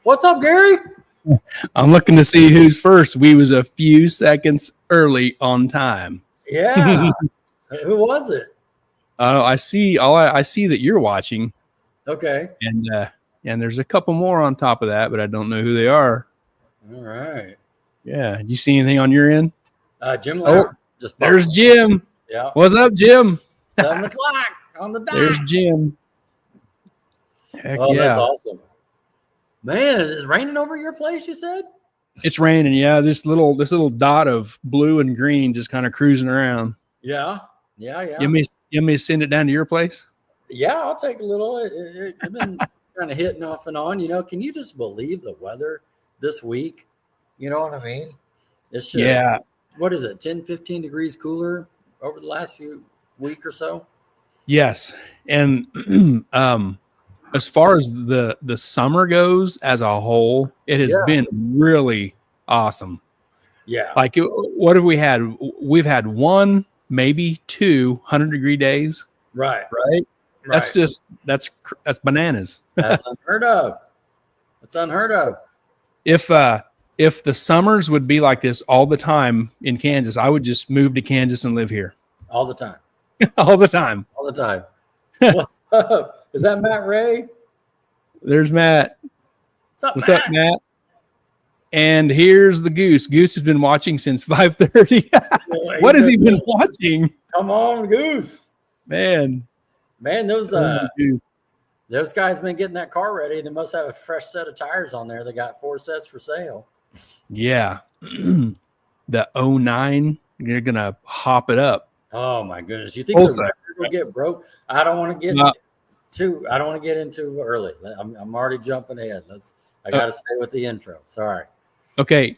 What's up, Gary? I'm looking to see who's first. We was a few seconds early on time. Yeah. Who was it? I see. I see that you're watching, Okay. and there's a couple more on top of that, but I don't know who they are. All right. Yeah. Do you see anything on your end? Jim Lauer. Just There's Jim. Yeah. What's up, Jim? 7 o'clock on the dot. There's Jim. Heck yeah. That's awesome. Man, is it raining over your place, you said? It's raining. Yeah. This little dot of blue and green just kind of cruising around. Yeah. You want me to send it down to your place? Yeah, I'll take a little. It's been kind of hitting off and on. Can you just believe the weather this week? You know what I mean? It's just, what is it, 10, 15 degrees cooler over the last week or so? Yes. And as far as the summer goes as a whole, it has been really awesome. Yeah. Like, what have we had? We've had one, maybe 2 100-degree days. Right. That's bananas. That's unheard of. That's unheard of. If the summers would be like this all the time in Kansas, I would just move to Kansas and live here. All the time. All the time. All the time. What's up? Is that Matt Ray? There's Matt. What's up, Matt? And here's the Goose. Goose has been watching since 5:30. What has he been watching? Come on, Goose. Man, those guys been getting that car ready. They must have a fresh set of tires on there. They got 4 sets for sale. Yeah. The 09, you're going to hop it up. Oh my goodness. You think the record will get broke? I don't want to get into early. I'm already jumping ahead. I got to stay with the intro. Sorry. Okay.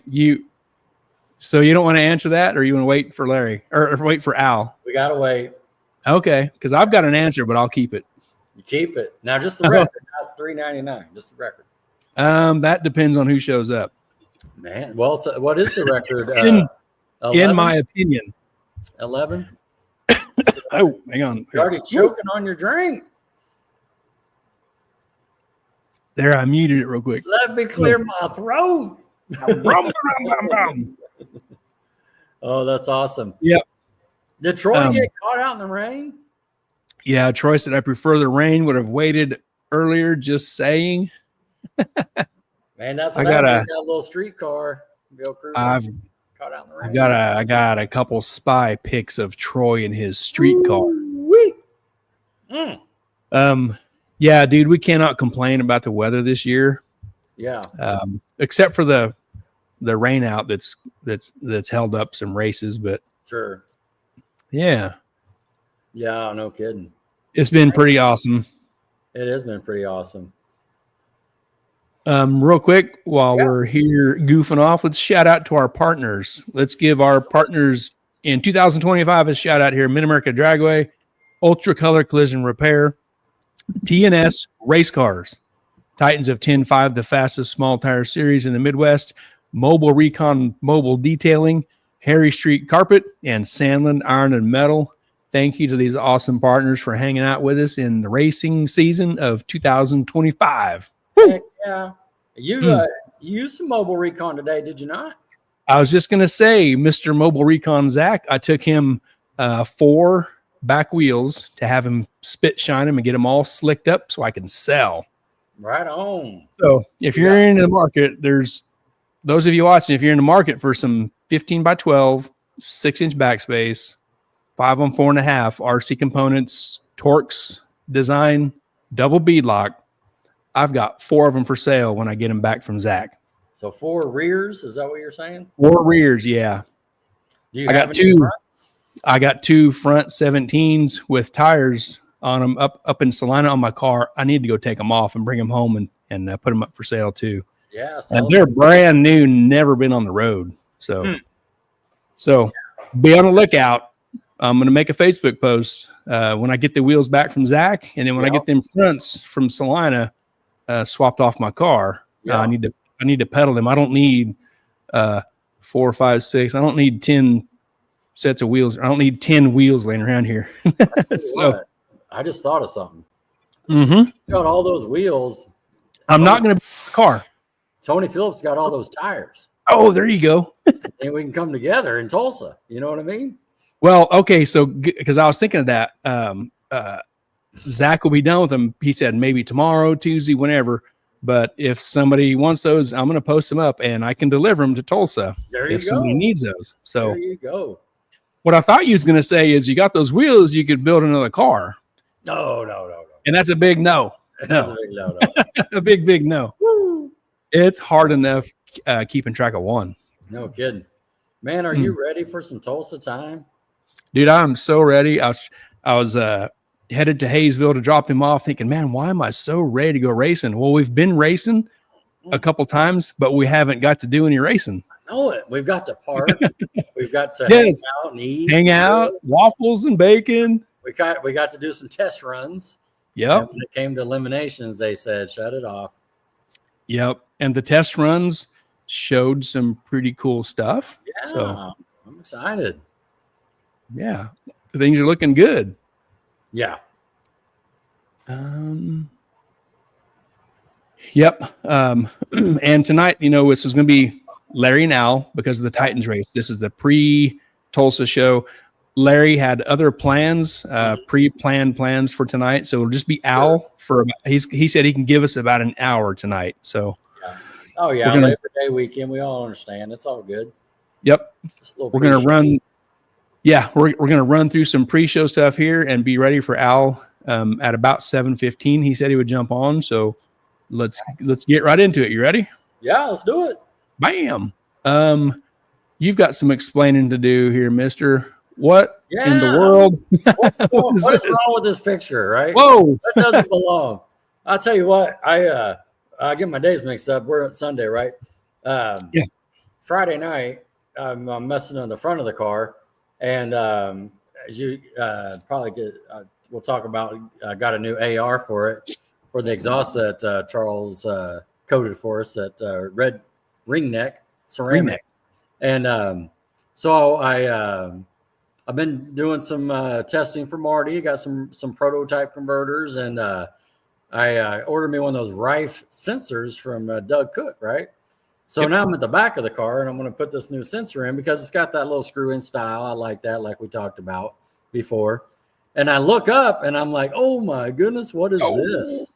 So you don't want to answer that, or you want to wait for Larry or wait for Al? We got to wait. Okay. Cause I've got an answer, but I'll keep it. You keep it. Now, just the record, not $3.99, just the record. That depends on who shows up. Man. Well, what is the record? In my opinion. 11. Oh, hang on. You're already choking on your drink. There, I muted it real quick. Let me clear my throat. Oh, that's awesome. Yep. Did Troy get caught out in the rain? Yeah, Troy said I prefer the rain. Would have waited earlier. Just saying. Man, that's what I got a little street car. Go cruising. Caught out in the rain. I got a couple spy pics of Troy in his street car. Yeah, dude, we cannot complain about the weather this year. Yeah. Except for the rain out that's held up some races, but sure. Yeah. Yeah, no kidding. It's been pretty awesome. It has been pretty awesome. Real quick, while we're here goofing off, let's shout out to our partners. Let's give our partners in 2025 a shout out here: Mid-America Dragway, Ultra Color Collision Repair, TNS Race Cars, Titans of 10.5, the fastest small tire series in the Midwest, Mobile Recon Mobile Detailing, Harry Street Carpet, and Sandland Iron and Metal. Thank you to these awesome partners for hanging out with us in the racing season of 2025. Heck yeah. You used some Mobile Recon today, did you not? I was just going to say, Mr. Mobile Recon Zach, I took him 4 back wheels to have him spit shine them and get them all slicked up so I can sell. Right on. So if you're into the market, there's those of you watching, if you're in the market for some 15x12, 6-inch backspace, 5 on 4.5 RC components, Torx design, double bead lock, I've got 4 of them for sale when I get them back from Zach. So 4 rears, is that what you're saying? 4 rears, yeah. I got 2. I got 2 front 17s with tires on them up in Salina on my car. I need to go take them off and bring them home and put them up for sale too. Yeah, and they're brand new, never been on the road. So be on the lookout. I'm going to make a Facebook post when I get the wheels back from Zach, and then when I get them fronts from Salina swapped off my car. I need to pedal them. I don't need 4, 5, 6. I don't need 10 sets of wheels. I don't need 10 wheels laying around here. So I just thought of something. Mm-hmm. Got all those wheels. I'm not going to buy a car. Tony Phillips got all those tires. Oh, there you go. And we can come together in Tulsa. You know what I mean? Well, okay. So, because I was thinking of that, Zach will be done with them. He said maybe tomorrow, Tuesday, whenever. But if somebody wants those, I'm going to post them up and I can deliver them to Tulsa if somebody needs those. So there you go. What I thought you was going to say is you got those wheels, you could build another car. No. And that's a big no. No. A big no. Woo. It's hard enough keeping track of one. No kidding. Man, are you ready for some Tulsa time? Dude, I'm so ready. I was headed to Hayesville to drop him off thinking, man, why am I so ready to go racing? Well, we've been racing a couple times, but we haven't got to do any racing. I know it. We've got to park. We've got to hang out and eat. Hang out, waffles and bacon. We got to do some test runs. Yep. When it came to eliminations, they said, shut it off. Yep. And the test runs showed some pretty cool stuff. Yeah. So I'm excited. Yeah. Things are looking good. Yeah. Yep. And tonight, this is going to be Larry and Al because of the Titans race. This is the pre-Tulsa show. Larry had other plans, pre-planned plans for tonight. So it'll just be Al for he said he can give us about an hour tonight. So Oh yeah, Labor Day weekend. We all understand. It's all good. Yep. We're going to run. Yeah, we're going to run through some pre-show stuff here and be ready for Al at about 7:15. He said he would jump on. So let's get right into it. You ready? Yeah, let's do it. Bam. You've got some explaining to do here, mister. What in the world? What is wrong with this picture, right? Whoa. That doesn't belong. I'll tell you what, I get my days mixed up. We're at Sunday, right? Yeah. Friday night, I'm messing on the front of the car. And as you probably get, we'll talk about, I got a new AR for it, for the exhaust that Charles coated for us at red ring neck ceramic. And so I've been doing some testing for Marty. Got some prototype converters, and I ordered me one of those Rife sensors from Doug Cook, right? So now I'm at the back of the car, and I'm going to put this new sensor in because it's got that little screw-in style. I like that, like we talked about before. And I look up, and I'm like, oh, my goodness, what is this?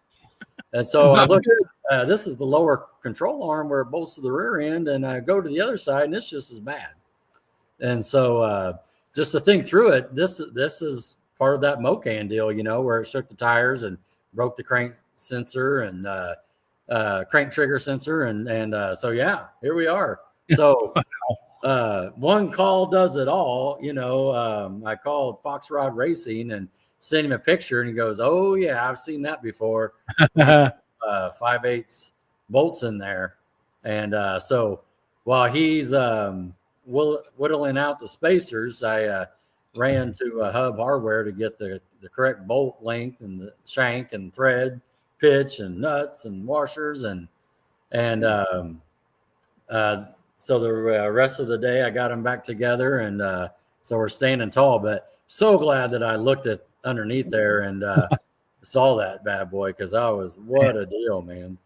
And so I look at this is the lower control arm where it bolts to the rear end, and I go to the other side, and it's just as bad. And so just to think through it, this is part of that Mocan deal, where it shook the tires and broke the crank sensor and crank trigger sensor. And so, yeah, here we are. So one call does it all. I called Fox Rod Racing and sent him a picture, and he goes, oh, yeah, I've seen that before. 5/8 bolts in there. And so while he's whittling out the spacers, I ran to Hub Hardware to get the correct bolt length and the shank and thread, pitch and nuts and washers. And so the rest of the day I got them back together. And so we're standing tall, but so glad that I looked at underneath there and saw that bad boy, because what a deal, man.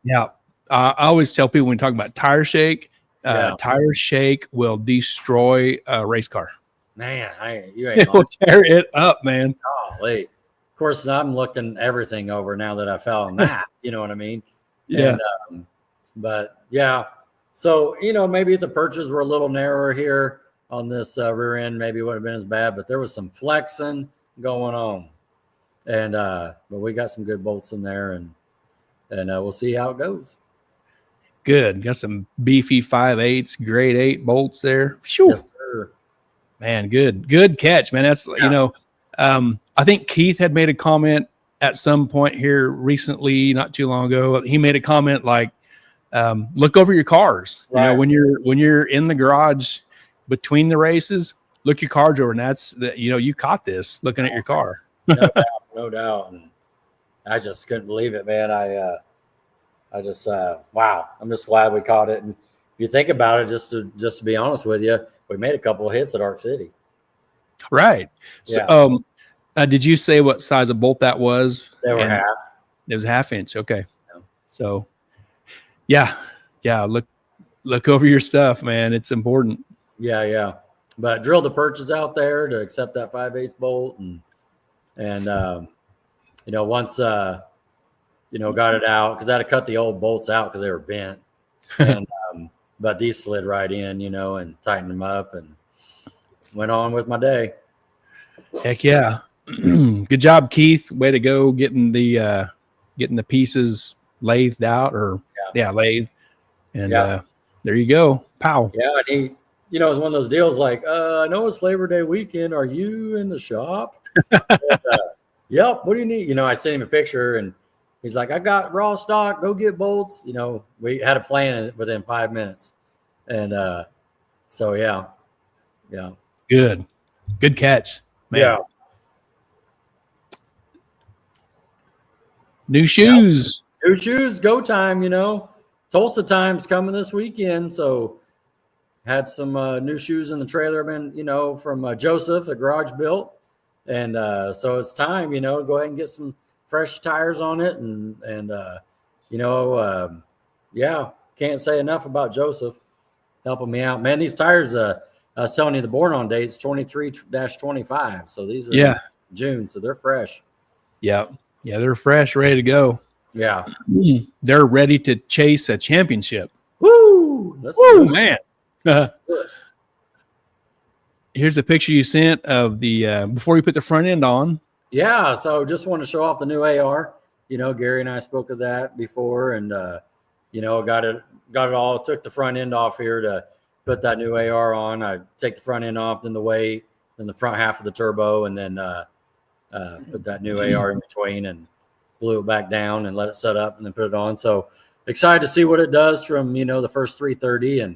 Yeah. I always tell people when we talk about tire shake, tire shake will destroy a race car. Man, it will tear it up, man. Golly. Of course, I'm looking everything over now that I found that. You know what I mean? Yeah. And, but yeah, so maybe if the perches were a little narrower here on this rear end, maybe it would have been as bad. But there was some flexing going on, and but we got some good bolts in there, and we'll see how it goes. Good. Got some beefy 5/8 grade 8 bolts there. Whew. Yes, sir. Man, good catch, man. That's I think Keith had made a comment at some point here recently, not too long ago. He made a comment like, look over your cars. Right. When you're in the garage between the races, look your cars over, and that's you caught this looking at your car. No doubt. And I just couldn't believe it, man. I just wow. I'm just glad we caught it. And if you think about it, just to be honest with you, we made a couple of hits at Arc City. Right. So did you say what size of bolt that was? They were half. It was 1/2 inch. Okay. Yeah. So Yeah. Look over your stuff, man. It's important. Yeah. But drilled the perches out there to accept that 5/8 bolt, and once got it out, because I had to cut the old bolts out because they were bent, and but these slid right in, and tightened them up, and went on with my day. Heck yeah. Good job, Keith. Way to go getting the pieces lathed out, lathed. And there you go. Pow. Yeah, and he, it was one of those deals like, I know it's Labor Day weekend. Are you in the shop? And, yep. What do you need? I sent him a picture, and he's like, I got raw stock. Go get bolts. We had a plan within 5 minutes. And so, yeah. Good catch. Man. Yeah. New shoes. New shoes, go time, Tulsa time's coming this weekend. So had some new shoes in the trailer, from Joseph at Garage Built. And so it's time, go ahead and get some fresh tires on it. And can't say enough about Joseph helping me out. Man, these tires, I was telling you the born on date's 23-25. So these are June, so they're fresh. Yeah, they're fresh, ready to go. Yeah. They're ready to chase a championship. Woo! Man. Here's a picture you sent of the before you put the front end on. Yeah, so just want to show off the new AR. Gary and I spoke of that before, and got it all. Took the front end off here to put that new AR on. I take the front end off, then the weight, then the front half of the turbo, and then put that new AR in between and glue it back down and let it set up and then put it on. So excited to see what it does from, the first 330. And,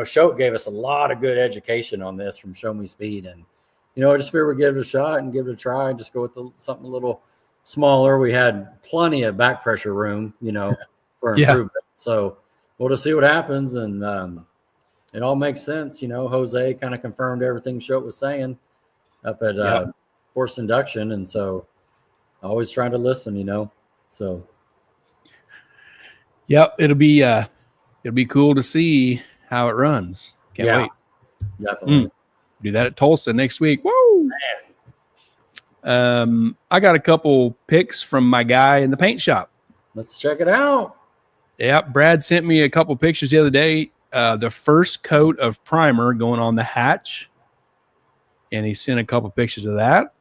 Shote gave us a lot of good education on this from Show Me Speed. And, I just figured we'd give it a shot and give it a try and just go with something a little smaller. We had plenty of back pressure room, for improvement. So we'll just see what happens. And it all makes sense. Jose kind of confirmed everything Shote was saying up at forced induction. And so always trying to listen, so. Yep. It'll be cool to see how it runs. Can't wait. Definitely. Do that at Tulsa next week. Woo! I got a couple pics from my guy in the paint shop. Let's check it out. Yeah. Brad sent me a couple pictures the other day. The first coat of primer going on the hatch. And he sent a couple pictures of that.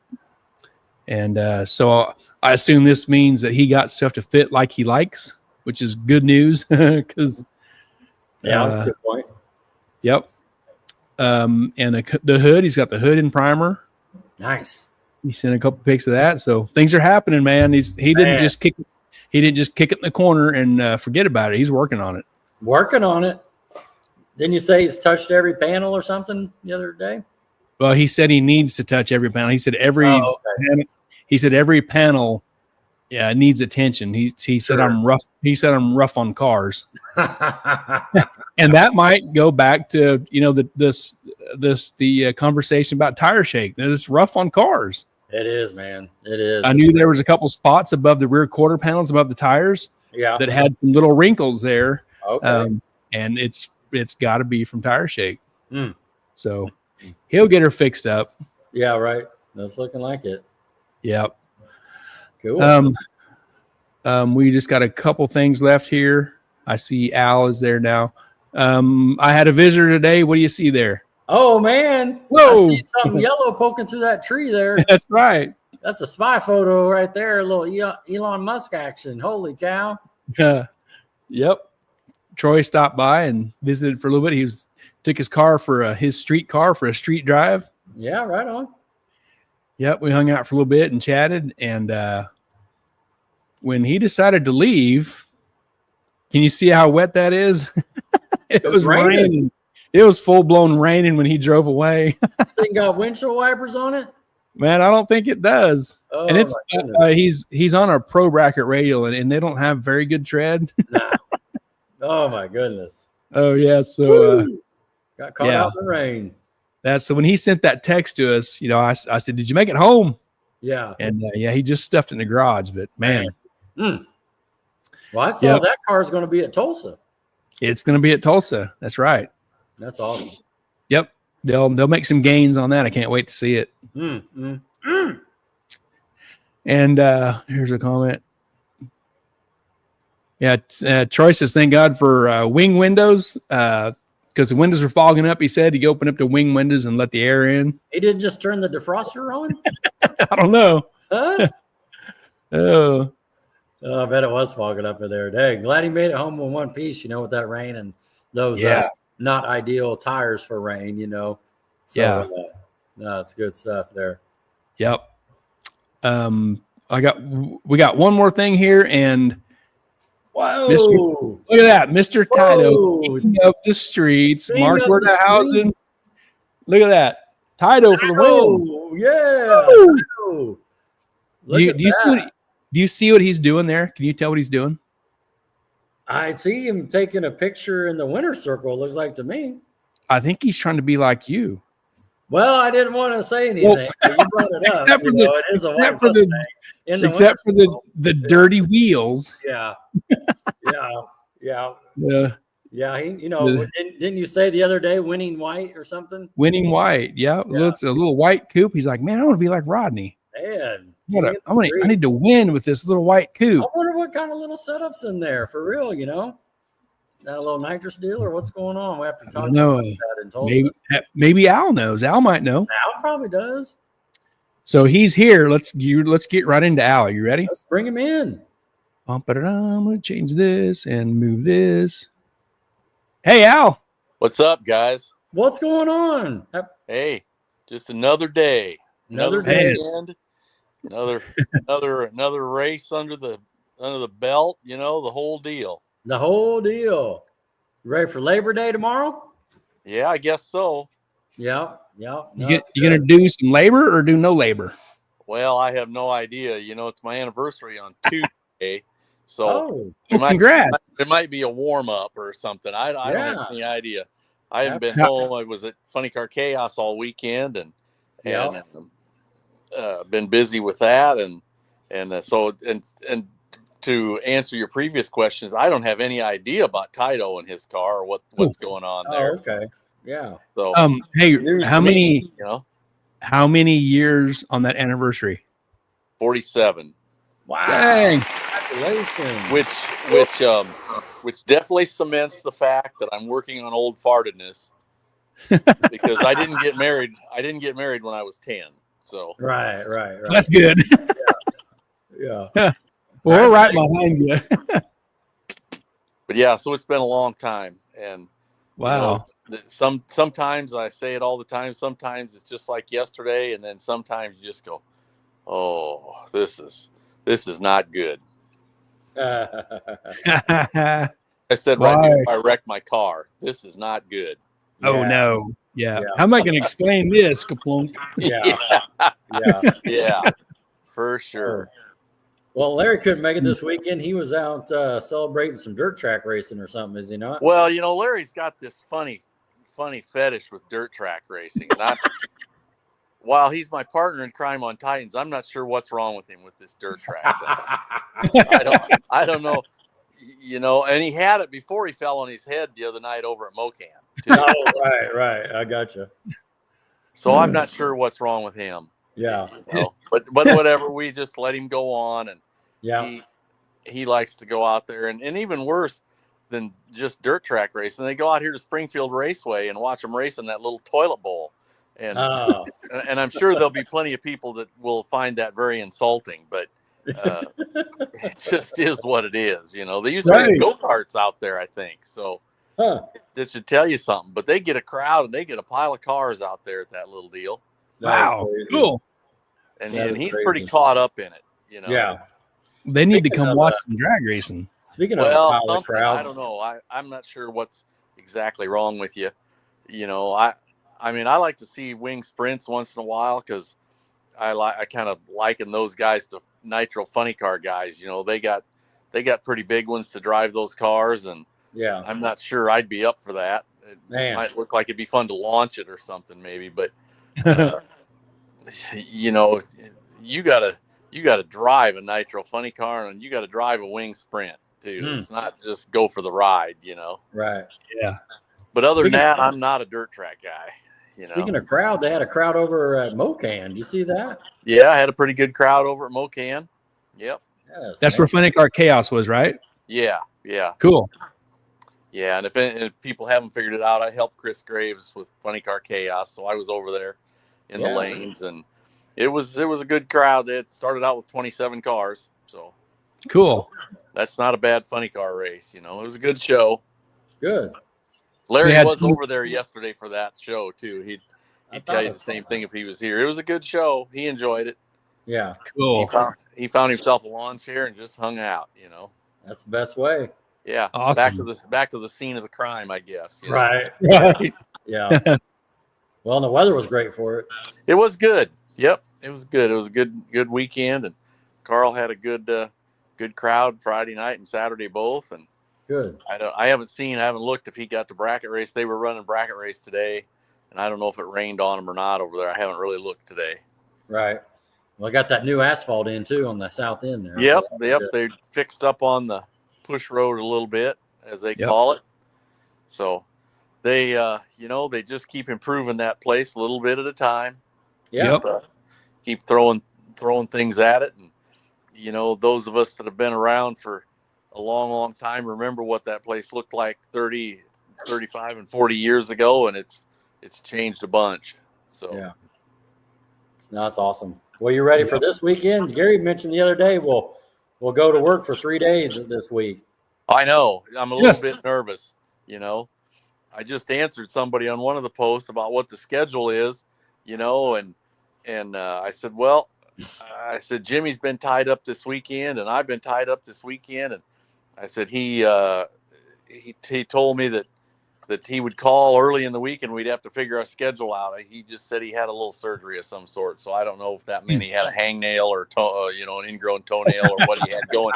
And so I assume this means that he got stuff to fit like he likes, which is good news. Because that's a good point. Yep. And the hood, he's got the hood in primer. Nice. He sent a couple pics of that. So things are happening, man. He didn't just kick it in the corner and forget about it. He's working on it. Didn't you say he's touched every panel or something the other day? Well, he said he needs to touch every panel. He said every panel needs attention. He said I'm rough. He said I'm rough on cars. And that might go back to the conversation about tire shake. It's rough on cars. It is, man. It is. I knew there was a couple spots above the rear quarter panels above the tires that had some little wrinkles there. Okay. And it's got to be from tire shake. So he'll get her fixed up. Yeah, right. That's looking like it. Yep. Cool. We just got a couple things left here. I see Al is there now. I had a visitor today. What do you see there? Oh, man. Whoa. I see something yellow poking through that tree there. That's right. That's a spy photo right there. A little Elon Musk action. Holy cow. Yep. Troy stopped by and visited for a little bit. Took his car for his street car for a street drive. Yeah, right on. Yep. We hung out for a little bit and chatted. And when he decided to leave, can you see how wet that is? It was raining. It was full-blown raining when he drove away. Thing got windshield wipers on it? Man, I don't think it does. Oh, and it's he's on a pro bracket radial, and they don't have very good tread. Nah. Oh my goodness. Oh yeah. So got caught out in the rain. So when he sent that text to us, I said, "Did you make it home?" Yeah. And he just stuffed it in the garage. But man. Well, I saw that car's going to be at Tulsa. It's going to be at Tulsa. That's right. That's awesome. Yep. They'll make some gains on that. I can't wait to see it. And here's a comment. Yeah, Troy says, thank God for wing windows because the windows are fogging up. He said he opened up the wing windows and let the air in. He didn't just turn the defroster on? I don't know. Huh? Oh, I bet it was fogging up in there. Dang, glad he made it home in one piece, with that rain and those not ideal tires for rain, So, no, it's good stuff there. Yep. We got one more thing here, and whoa, look at that, Mr. Tito king of the streets, Mark Werderhausen. Look at that, Tito for the win. Yeah. Do you see what he's doing there? Can you tell what he's doing? I see him taking a picture in the winner's circle. It looks like to me. I think he's trying to be like you. Well, I didn't want to say anything. But you brought it up. Except for the dirty wheels. Yeah. Didn't you say the other day winning white or something? Winning white. Yeah. It's a little white coupe. He's like, man, I want to be like Rodney. Man, I need to win with this little white coupe. I wonder what kind of little setups in there for real, That a little nitrous deal or what's going on? We have to talk about that in Tulsa. Maybe Al knows. Al might know. Al probably does. So he's here. Let's get right into Al. You ready? Let's bring him in. I'm going to change this and move this. Hey, Al. What's up, guys? What's going on? Hey, just another day. Another weekend. Another race under the belt, the whole deal. The whole deal. You ready for Labor Day tomorrow? Yeah, I guess so. Yeah. You gonna do some labor or do no labor? Well, I have no idea. It's my anniversary on Tuesday, so congrats. It might be a warm up or something. I don't have any idea. I haven't been home. I was at Funny Car Chaos all weekend and been busy with that and to answer your previous questions, I don't have any idea about Tito and his car or what's going on there. Oh, okay. Yeah. So hey, how many years on that anniversary? 47. Wow. Dang. Congratulations. Which definitely cements the fact that I'm working on old fartedness because I didn't get married when I was 10. So right. That's good. Yeah. Well, we're right behind you. But yeah, so it's been a long time, and wow. Sometimes I say it all the time. Sometimes it's just like yesterday, and then sometimes you just go, "Oh, this is not good." I said right before I wrecked my car, "This is not good." Oh no. Yeah. How am I going to explain this, Kaplunk? Yeah, for sure. Well, Larry couldn't make it this weekend. He was out celebrating some dirt track racing or something, is he not? Well, Larry's got this funny fetish with dirt track racing. And while he's my partner in crime on Titans, I'm not sure what's wrong with him with this dirt track thing. I don't know. And he had it before he fell on his head the other night over at Mocan. Oh, right. I gotcha. So I'm not sure what's wrong with him. Yeah. But whatever, we just let him go on, and he likes to go out there, and even worse than just dirt track racing, they go out here to Springfield Raceway and watch them race in that little toilet bowl, and and I'm sure there'll be plenty of people that will find that very insulting, but it just is what it is. They used to race go-karts out there, I think, so that should tell you something. But they get a crowd and they get a pile of cars out there at that little deal. Wow, cool. And he's pretty caught up in it, Yeah. They need to come watch some drag racing. Speaking of something, crowd, I don't know. I'm not sure what's exactly wrong with you. I mean, I like to see wing sprints once in a while because I kind of liken those guys to Nitro Funny Car guys. They got pretty big ones to drive those cars, and I'm not sure I'd be up for that. It might look like it'd be fun to launch it or something, maybe, but. You gotta drive a Nitro Funny Car and you gotta drive a wing sprint. too. It's not just go for the ride, Right. Yeah. But other than that, I'm not a dirt track guy. Speaking of crowd, they had a crowd over at Mocan. Did you see that? Yeah, I had a pretty good crowd over at Mocan. Yep. Yes, that's where Funny Car Chaos was, right? Yeah. Cool. Yeah, and if people haven't figured it out, I helped Chris Graves with Funny Car Chaos, so I was over there in the lanes, and it was a good crowd. It started out with 27 cars, so cool. That's not a bad funny car race. It was a good show. Good. Larry was over there yesterday for that show too. He'd tell you the same thing if he was here. It was a good show. He enjoyed it. Yeah. Cool. He found himself a lawn chair and just hung out. That's the best way. Yeah. Awesome. Back to the scene of the crime, I guess. Right. Right. Yeah. Well, the weather was great for it. It was good. Yep. It was good. It was a good weekend, and Carl had a good crowd Friday night and Saturday both. And good. I haven't looked if he got the bracket race. They were running bracket race today, and I don't know if it rained on him or not over there. I haven't really looked today. Right. Well, I got that new asphalt in too on the south end there. Yep. They fixed up on the push road a little bit, as they call it. So they, they just keep improving that place a little bit at a time. Yeah. Keep throwing things at it. And, those of us that have been around for a long, long time remember what that place looked like 30, 35 and 40 years ago. And it's changed a bunch. So, yeah. No, that's awesome. Well, you ready for this weekend? Gary mentioned the other day, we'll go to work for 3 days this week. I know. I'm a little bit nervous. I just answered somebody on one of the posts about what the schedule is, and I said, well, Jimmy's been tied up this weekend, and I've been tied up this weekend, and I said he told me that he would call early in the week and we'd have to figure our schedule out. He just said he had a little surgery of some sort, so I don't know if that meant he had a hangnail or an ingrown toenail or what he had going.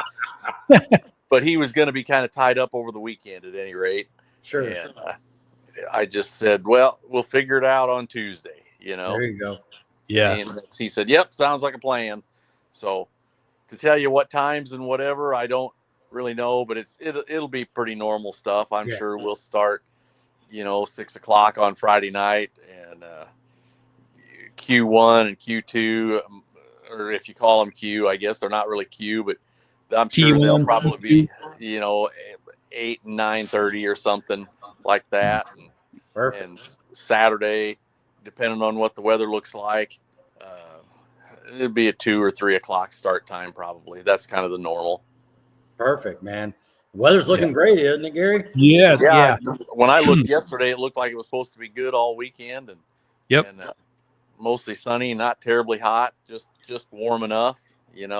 But he was going to be kind of tied up over the weekend at any rate. Sure. And I just said, well, we'll figure it out on Tuesday, There you go. Yeah. And he said, yep, sounds like a plan. So to tell you what times and whatever, I don't really know, but it'll be pretty normal stuff. I'm sure we'll start, 6 o'clock on Friday night, and Q1 and Q2, or if you call them Q, I guess they're not really Q, but I'm sure they'll probably be, 8 and 9:30 or something like that. Perfect. And Saturday, depending on what the weather looks like, it'd be a 2 or 3 o'clock start time probably. That's kind of the normal. Perfect, man. The weather's looking great, isn't it, Gary? Yes. Yeah. When I looked yesterday, it looked like it was supposed to be good all weekend, and mostly sunny, not terribly hot, just warm enough, Yes.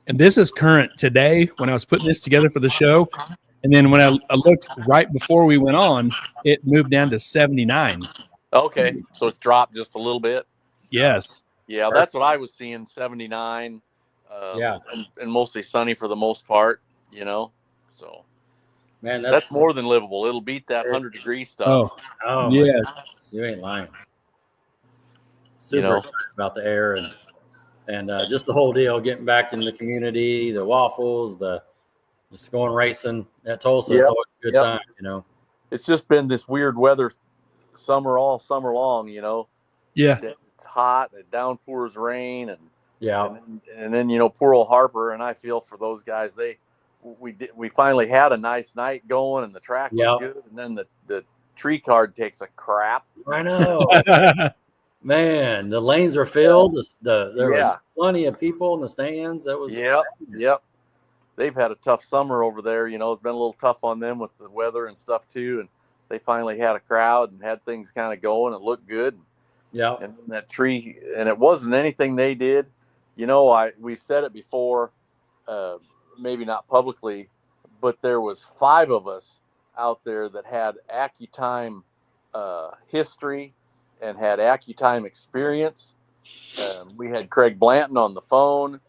And this is current today when I was putting this together for the show. And then when I looked right before we went on, it moved down to 79. Okay. So it's dropped just a little bit. Yes. Yeah. That's what I was seeing. 79. And mostly sunny for the most part, so man, that's more than livable. It'll beat that 100-degree stuff. Oh yes. You ain't lying. Super excited about the air and just the whole deal, getting back in the community, the waffles, just going racing at Tulsa. It's always a good time, It's just been this weird weather all summer long, Yeah. It's hot, it downpours rain, and then poor old Harper, and I feel for those guys. We finally had a nice night going, and the track was good, and then the tree card takes a crap. I know. Man, the lanes are filled. There was plenty of people in the stands. That was Yep. They've had a tough summer over there. It's been a little tough on them with the weather and stuff too. And they finally had a crowd and had things kind of going. It looked good. Yeah. And that tree, and it wasn't anything they did. We've said it before, maybe not publicly, but there was 5 of us out there that had AccuTime history and had AccuTime experience. We had Craig Blanton on the phone,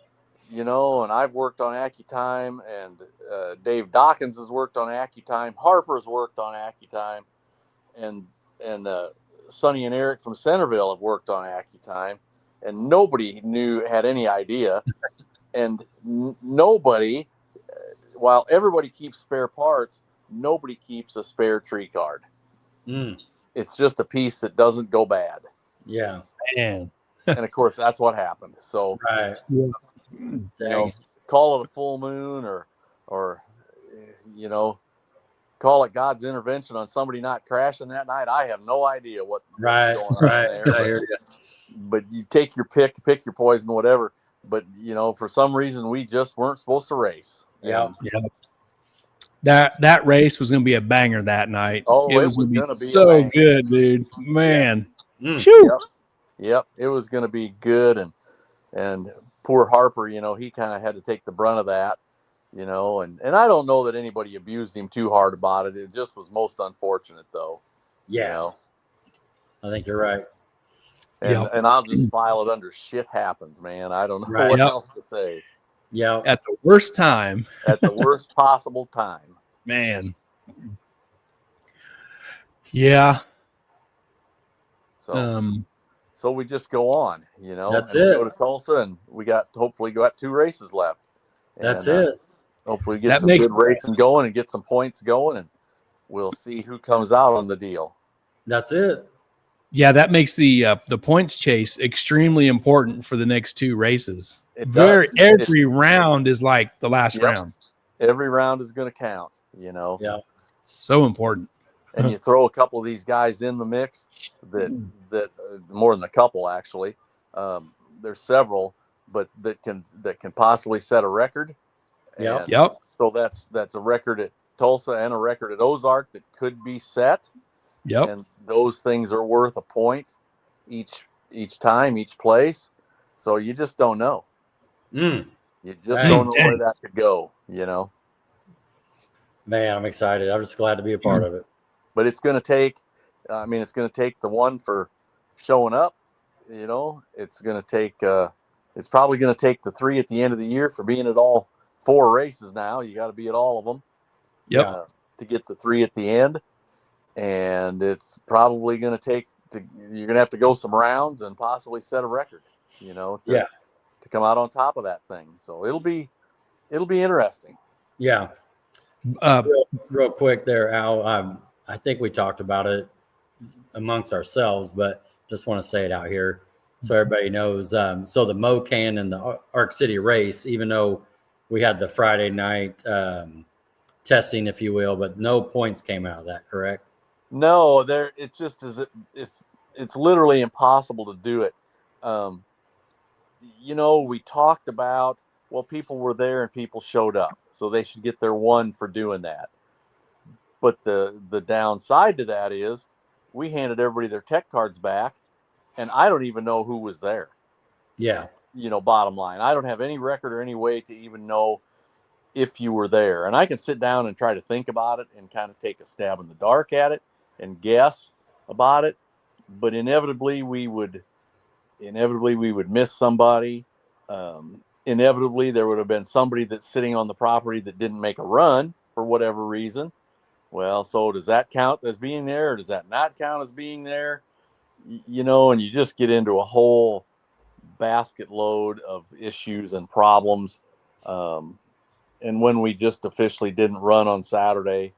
and I've worked on AccuTime, and Dave Dawkins has worked on AccuTime. Harper's worked on AccuTime, and Sonny and Eric from Centerville have worked on AccuTime, and nobody had any idea, and nobody while everybody keeps spare parts, nobody keeps a spare tree card. It's just a piece that doesn't go bad. Yeah. Man. And of course, that's what happened. So, right. You know, call it a full moon or, you know, call it God's intervention on somebody not crashing that night. I have no idea what was going on there. I hear you. But you take your pick your poison, whatever. But, you know, for some reason, we just weren't supposed to race. Yeah. That race was going to be a banger that night. Oh, it was going to be be so good, dude. Man. Yep. It was going to be good. And poor Harper, you know, he kind of had to take the brunt of that, you know, and I don't know that anybody abused him too hard about it. It just was most unfortunate, though. Yeah. You know? I think you're right. And I'll just file it under shit happens, man. I don't know what else to say. Yeah. At the worst time. At the worst possible time. Man. Yeah. So we just go on, you know. That's and it. We go to Tulsa, and we hopefully got 2 races left. That's it. Hopefully get some good racing going and get some points going, and we'll see who comes out on the deal. That's it. Yeah, that makes the points chase extremely important for the next 2 races. Every round is like the last round. Every round is going to count, you know. Yeah. So important. And you throw a couple of these guys in the mix that more than a couple, actually. There's several, but that can possibly set a record. Yep. So that's a record at Tulsa and a record at Ozark that could be set. Yep. And those things are worth a point each time, each place. So you just don't know. You just don't know where that could go, you know. Man, I'm excited. I'm just glad to be a part of it. But it's going to take, it's going to take the one for showing up, you know. It's going to take, it's probably going to take the 3 at the end of the year for being at all 4 races now. You got to be at all of them. Yep. To get the 3 at the end. And it's probably going to take, you're going to have to go some rounds and possibly set a record, you know, to come out on top of that thing. So it'll be interesting. Yeah. Real quick there, Al. I think we talked about it amongst ourselves, but just want to say it out here so everybody knows. So the MoCan and the Arc City race, even though we had the Friday night testing, if you will, but no points came out of that, correct? No, it's just it's literally impossible to do it. You know, we talked about, well, people were there and people showed up, so they should get their 1 for doing that. But the downside to that is we handed everybody their tech cards back, and I don't even know who was there. Yeah. You know, bottom line, I don't have any record or any way to even know if you were there. And I can sit down and try to think about it and kind of take a stab in the dark at it and guess about it. But inevitably we would miss somebody. Inevitably there would have been somebody that's sitting on the property that didn't make a run for whatever reason. Well, so does that count as being there, or does that not count as being there? You know, and you just get into a whole basket load of issues and problems. And when we just officially didn't run on Saturday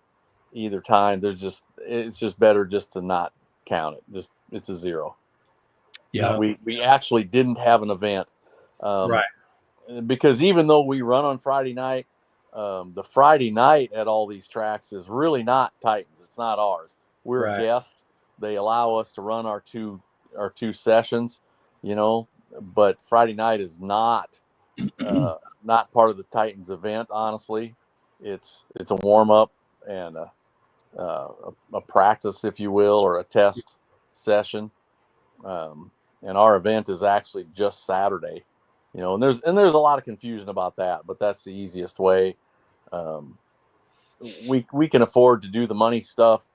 either time, it's just better just to not count it. It's a 0. Yeah. We actually didn't have an event. Right. Because even though we run on Friday night, the Friday night at all these tracks is really not Titans. It's not ours. We're a guest. They allow us to run our two sessions, you know, but Friday night is not part of the Titans event. Honestly, it's a warm up and a practice, if you will, or a test session. And our event is actually just Saturday, you know, and there's a lot of confusion about that, but that's the easiest way. We can afford to do the money stuff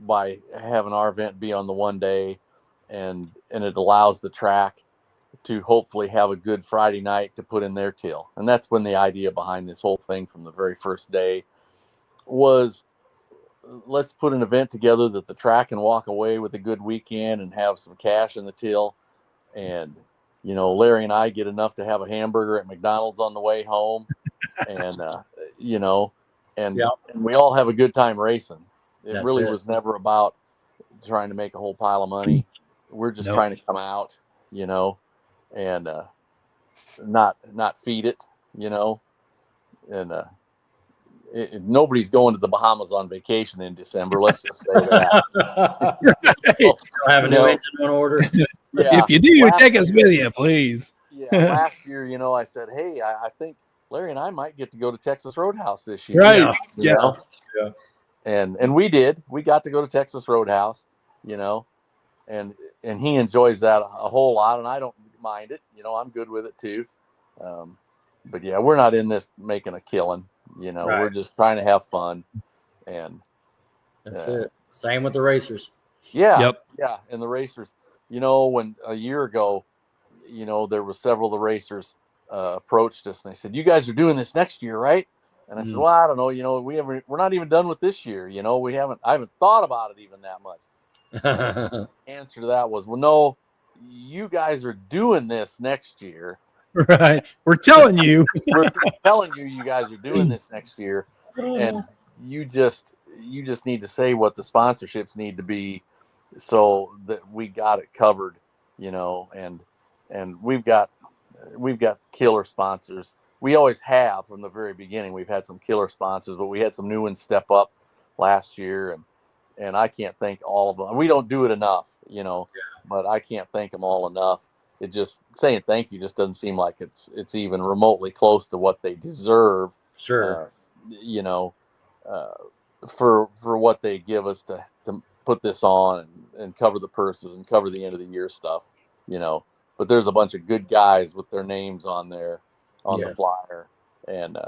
by having our event be on the one day, and it allows the track to hopefully have a good Friday night to put in their till. And that's when the idea behind this whole thing from the very first day was, let's put an event together that the track can walk away with a good weekend and have some cash in the till. And, you know, Larry and I get enough to have a hamburger at McDonald's on the way home. And, you know, and we all have a good time racing. It really was never about trying to make a whole pile of money. We're just trying to come out, you know, and not feed it, you know, and nobody's going to the Bahamas on vacation in December. Let's just say that. Have a new engine on order. If you do, take us with you, please. Last year, you know, I said, hey, I think Larry and I might get to go to Texas Roadhouse this year. Right. You know? And we did. We got to go to Texas Roadhouse, you know, and he enjoys that a whole lot, and I don't mind it. You know, I'm good with it too. But yeah, we're not in this making a killing. You know, we're just trying to have fun, and that's it. Same with the racers. Yeah. And the racers, you know, when a year ago, you know, there were several of the racers approached us and they said, "You guys are doing this next year, right?" And I said, "Well, I don't know. You know, we're not even done with this year. You know, I haven't thought about it even that much." Answer to that was, "Well, no, you guys are doing this next year." Right. We're telling you. We're telling you guys are doing this next year, and you just need to say what the sponsorships need to be so that we got it covered, you know, and we've got killer sponsors. We always have from the very beginning. We've had some killer sponsors, but we had some new ones step up last year, and I can't thank all of them. We don't do it enough, you know, but I can't thank them all enough. It just saying thank you just doesn't seem like it's even remotely close to what they deserve. Sure. You know, for what they give us to put this on and cover the purses and cover the end of the year stuff, you know. But there's a bunch of good guys with their names on there on the flyer, and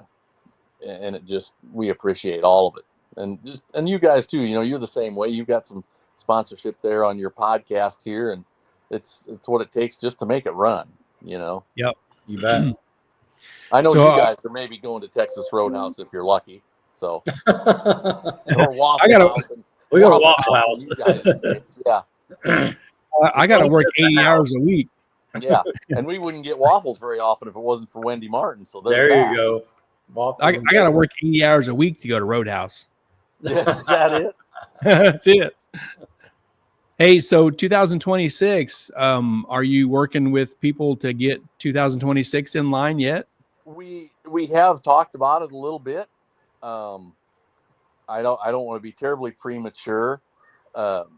it just, we appreciate all of it, and you guys too. You know, you're the same way. You've got some sponsorship there on your podcast here, and it's what it takes just to make it run, you know. Yep. You bet. I know you guys are maybe going to Texas Roadhouse if you're lucky. So or Waffle House. We go to Waffle House. You guys, yeah. I got to work 80 hours a week. Yeah, and we wouldn't get waffles very often if it wasn't for Wendy Martin. So there you go. I got to work 80 hours a week to go to Roadhouse. Yeah, is that it? That's it. Hey, so 2026, are you working with people to get 2026 in line yet? We have talked about it a little bit. I don't want to be terribly premature, but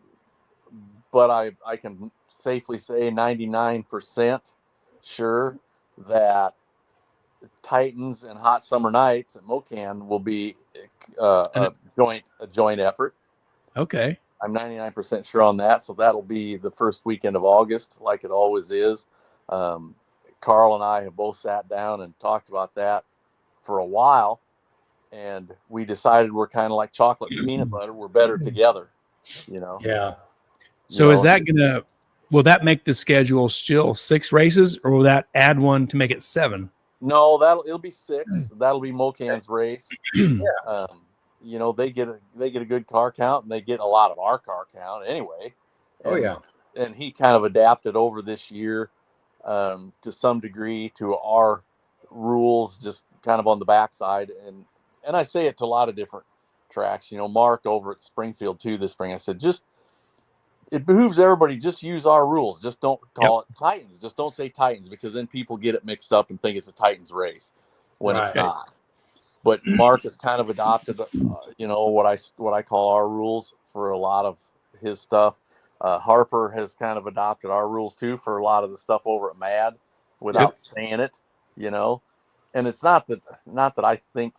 I can safely say 99% sure that Titans and Hot Summer Nights at Mocan will be a joint effort. Okay. I'm 99% sure on that. So that'll be the first weekend of August, like it always is. Carl and I have both sat down and talked about that for a while, and we decided we're kind of like chocolate and peanut butter. We're better together, you know? Yeah. So is that will that make the schedule still 6 races, or will that add one to make it 7? No, it'll be 6. That'll be Mocan's race. You know, they get a good car count, and they get a lot of our car count anyway. And he kind of adapted over this year to some degree to our rules, just kind of on the backside. And I say it to a lot of different tracks. You know, Mark over at Springfield too this spring, I said, it behooves everybody, just use our rules. Just don't call it Titans. Just don't say Titans, because then people get it mixed up and think it's a Titans race when it's not. But Mark has kind of adopted, you know, what I call our rules for a lot of his stuff. Harper has kind of adopted our rules too for a lot of the stuff over at Mad without saying it, you know. And it's not that I think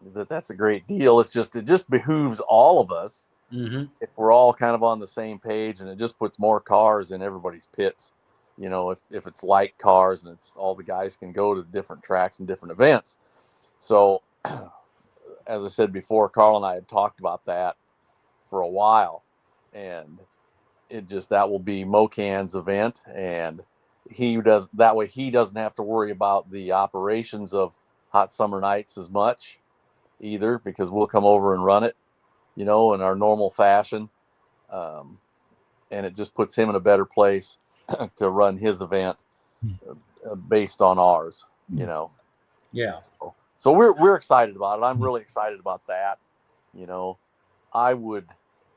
that's a great deal. It's just, it just behooves all of us if we're all kind of on the same page, and it just puts more cars in everybody's pits. You know, if it's light cars and it's all the guys can go to different tracks and different events. So, as I said before, Carl and I had talked about that for a while, and that will be Mocan's event, and he doesn't have to worry about the operations of Hot Summer Nights as much either, because we'll come over and run it, you know, in our normal fashion. And it just puts him in a better place to run his event based on ours, you know. Yeah. So we're excited about it. I'm really excited about that. You know, I would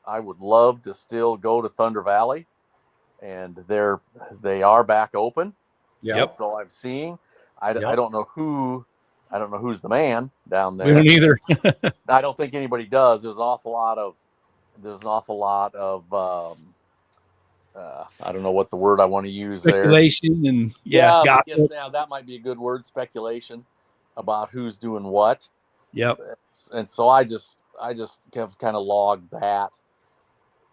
love to still go to Thunder Valley, and they are back open. Yep. So I'm seeing. I don't know who's the man down there. We don't either. I don't think anybody does. There's an awful lot of I don't know what the word I want to use Speculation there. And Yes, gossip. that might be a good word, speculation about who's doing what. Yep. And so I just have kind of logged that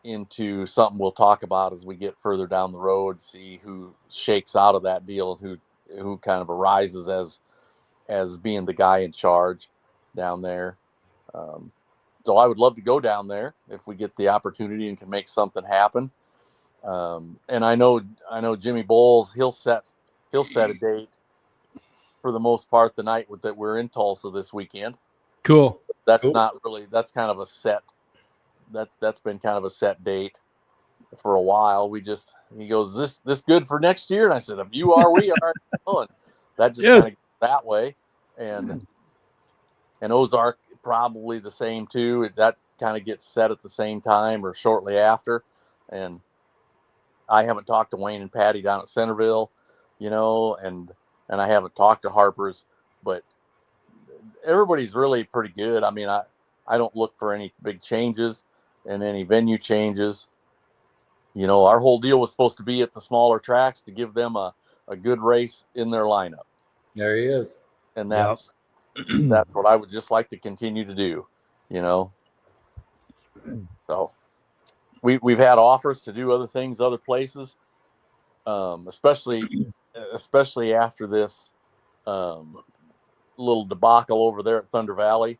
into something we'll talk about as we get further down the road, see who shakes out of that deal and who kind of arises as being the guy in charge down there. So I would love to go down there if we get the opportunity and can make something happen. And I know Jimmy Bowles, he'll set a date for the most part the night that we're in Tulsa this weekend. Cool. That's kind of a set. That's been kind of a set date for a while. He goes, this good for next year? And I said, if you are, we are. And that just kind of goes that way. And Ozark probably the same too. That kind of gets set at the same time or shortly after. And I haven't talked to Wayne and Patty down at Centerville, and I haven't talked to Harper's, but everybody's really pretty good. I mean, I don't look for any big changes and any venue changes. Our whole deal was supposed to be at the smaller tracks to give them a good race in their lineup. There he is. And that's what I would just like to continue to do, So we've had offers to do other things, other places, especially after this little debacle over there at Thunder Valley.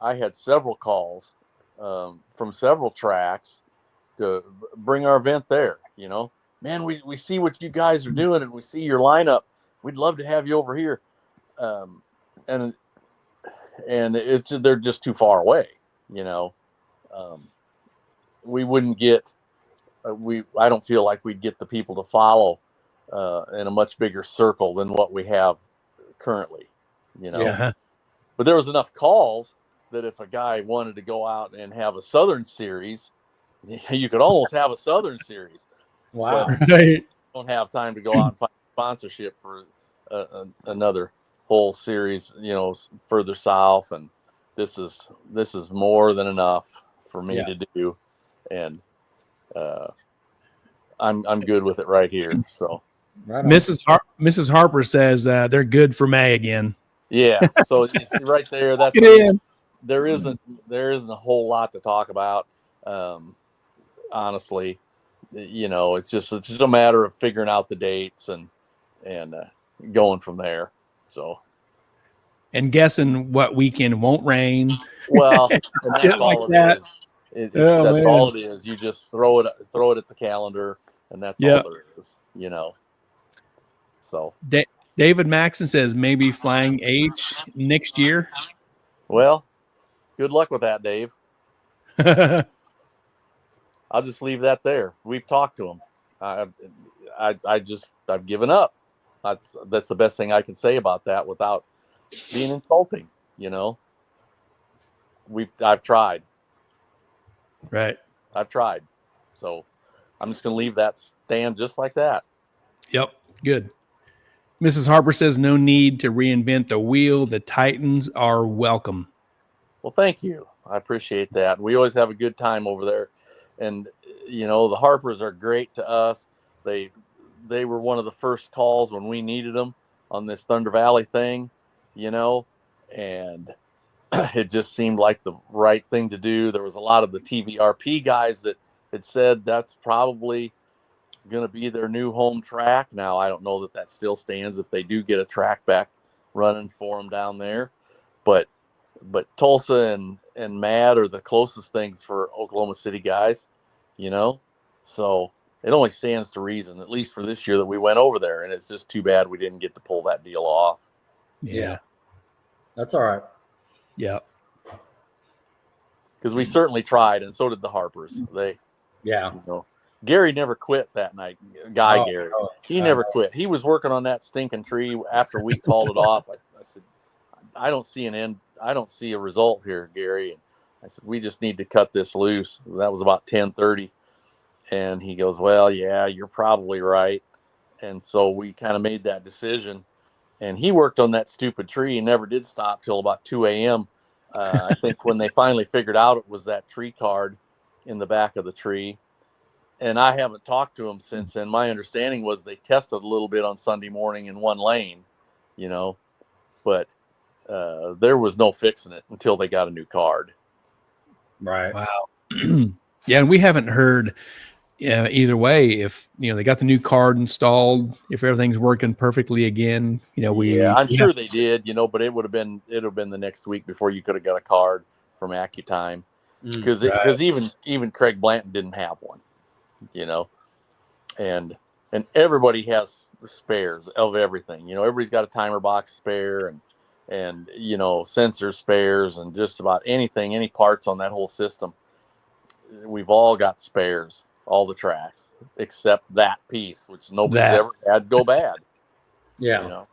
I had several calls from several tracks to bring our event there. Man, we see what you guys are doing and we see your lineup. We'd love to have you over here. And they're just too far away. We wouldn't get. I don't feel like we'd get the people to follow in a much bigger circle than what we have currently. Yeah. But there was enough calls that if a guy wanted to go out and have a Southern series, you could almost have a Southern series. Wow. Right. Don't have time to go out and find sponsorship for another whole series, further south. And this is more than enough for me to do. And I'm good with it right here. So right Mrs. Harper says they're good for May again. Yeah. So it's right there. That's there isn't a whole lot to talk about. Honestly, it's just a matter of figuring out the dates and going from there. So. And guessing what weekend won't rain. Well, that's all like that. That's all it is. You just throw it at the calendar, and that's all there is. So David Maxon says maybe Flying H next year. Well, good luck with that, Dave. I'll just leave that there. We've talked to him. I've given up. That's the best thing I can say about that without being insulting. I've tried. Right. I've tried. So I'm just going to leave that stand just like that. Yep. Good. Mrs. Harper says no need to reinvent the wheel. The Titans are welcome. Well, thank you. I appreciate that. We always have a good time over there. And, the Harpers are great to us. They were one of the first calls when we needed them on this Thunder Valley thing, and it just seemed like the right thing to do. There was a lot of the TVRP guys that had said that's probably going to be their new home track. Now, I don't know that still stands if they do get a track back running for them down there. But Tulsa and Mad are the closest things for Oklahoma City guys, So it only stands to reason, at least for this year, that we went over there. And it's just too bad we didn't get to pull that deal off. Yeah. That's all right. Yeah. Because we certainly tried, and so did the Harpers. Gary never quit that night. Gary. He never quit. He was working on that stinking tree after we called it off. I said, I don't see an end. I don't see a result here, Gary. And I said, we just need to cut this loose. That was about 10:30. And he goes, well, yeah, you're probably right. And so we kind of made that decision. And he worked on that stupid tree and never did stop till about 2 a.m. I think when they finally figured out it was that tree card in the back of the tree. And I haven't talked to him since then. My understanding was they tested a little bit on Sunday morning in one lane, but there was no fixing it until they got a new card. Right. Wow. Yeah, and we haven't heard either way if they got the new card installed, if everything's working perfectly again. I'm sure they did, but it would have been the next week before you could have got a card from AccuTime, because even Craig Blanton didn't have one, and everybody has spares of everything. Everybody's got a timer box spare and sensor spares and just about anything, any parts on that whole system. We've all got spares, all the tracks, except that piece, which nobody's ever had go bad. Yeah.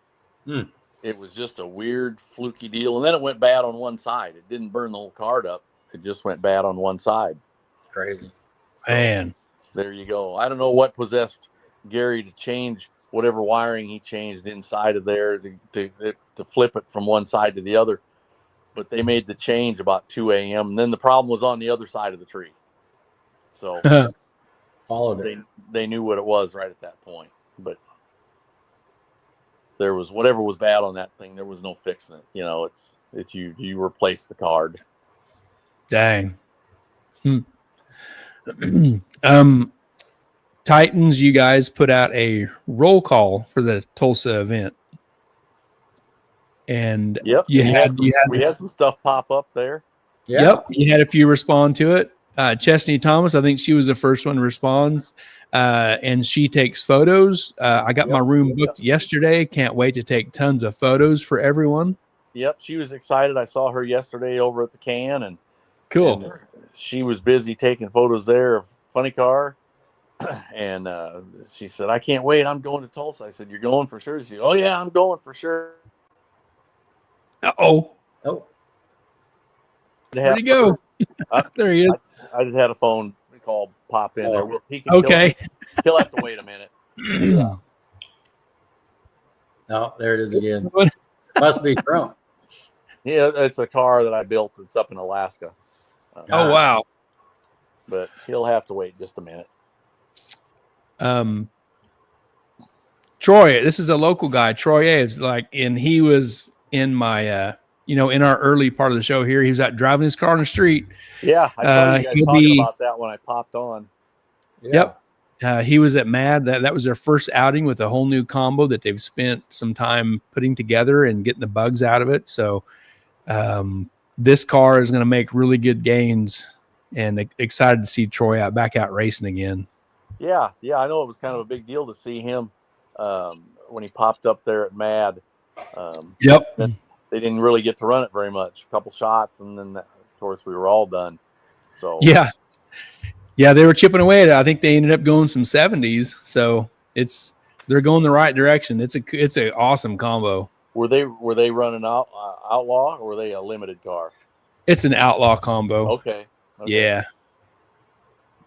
It was just a weird, fluky deal. And then it went bad on one side. It didn't burn the whole card up. It just went bad on one side. Crazy. Man. So, there you go. I don't know what possessed Gary to change whatever wiring he changed inside of there to flip it from one side to the other. But they made the change about 2 a.m. And then the problem was on the other side of the tree. So followed it. They knew what it was right at that point. But there was whatever was bad on that thing. There was no fixing it. It's you replace the card. Dang. Titans, you guys put out a roll call for the Tulsa event. And we had some stuff pop up there. Yeah. Yep. You had a few respond to it. Chesney Thomas, I think she was the first one to respond. And she takes photos. I got my room booked yesterday. Can't wait to take tons of photos for everyone. Yep. She was excited. I saw her yesterday over at the can and cool. And she was busy taking photos there of Funny Car. And she said, I can't wait. I'm going to Tulsa. I said, you're going for sure? She said, oh yeah, I'm going for sure. Oh. Where'd he go? There he is. I just had a phone call pop in there. Okay. He'll have to wait a minute. Oh, there it is again. Must be Trump. Yeah, it's a car that I built. It's up in Alaska. Oh, wow. But he'll have to wait just a minute. Troy, this is a local guy. Troy Aves, and he was in my in our early part of the show here. He was out driving his car on the street. Yeah, I saw you guys talking about that when I popped on. Yeah. Yep. He was at MAD. That was their first outing with a whole new combo that they've spent some time putting together and getting the bugs out of it. So this car is going to make really good gains, and excited to see Troy back out racing again. Yeah. I know it was kind of a big deal to see him when he popped up there at MAD. Yep. They didn't really get to run it very much. A couple shots, and then of course we were all done. So yeah, they were chipping away at it. I think they ended up going some 70s. So they're going the right direction. It's an awesome combo. Were they running outlaw, or were they a limited car? It's an outlaw combo. Okay. Yeah.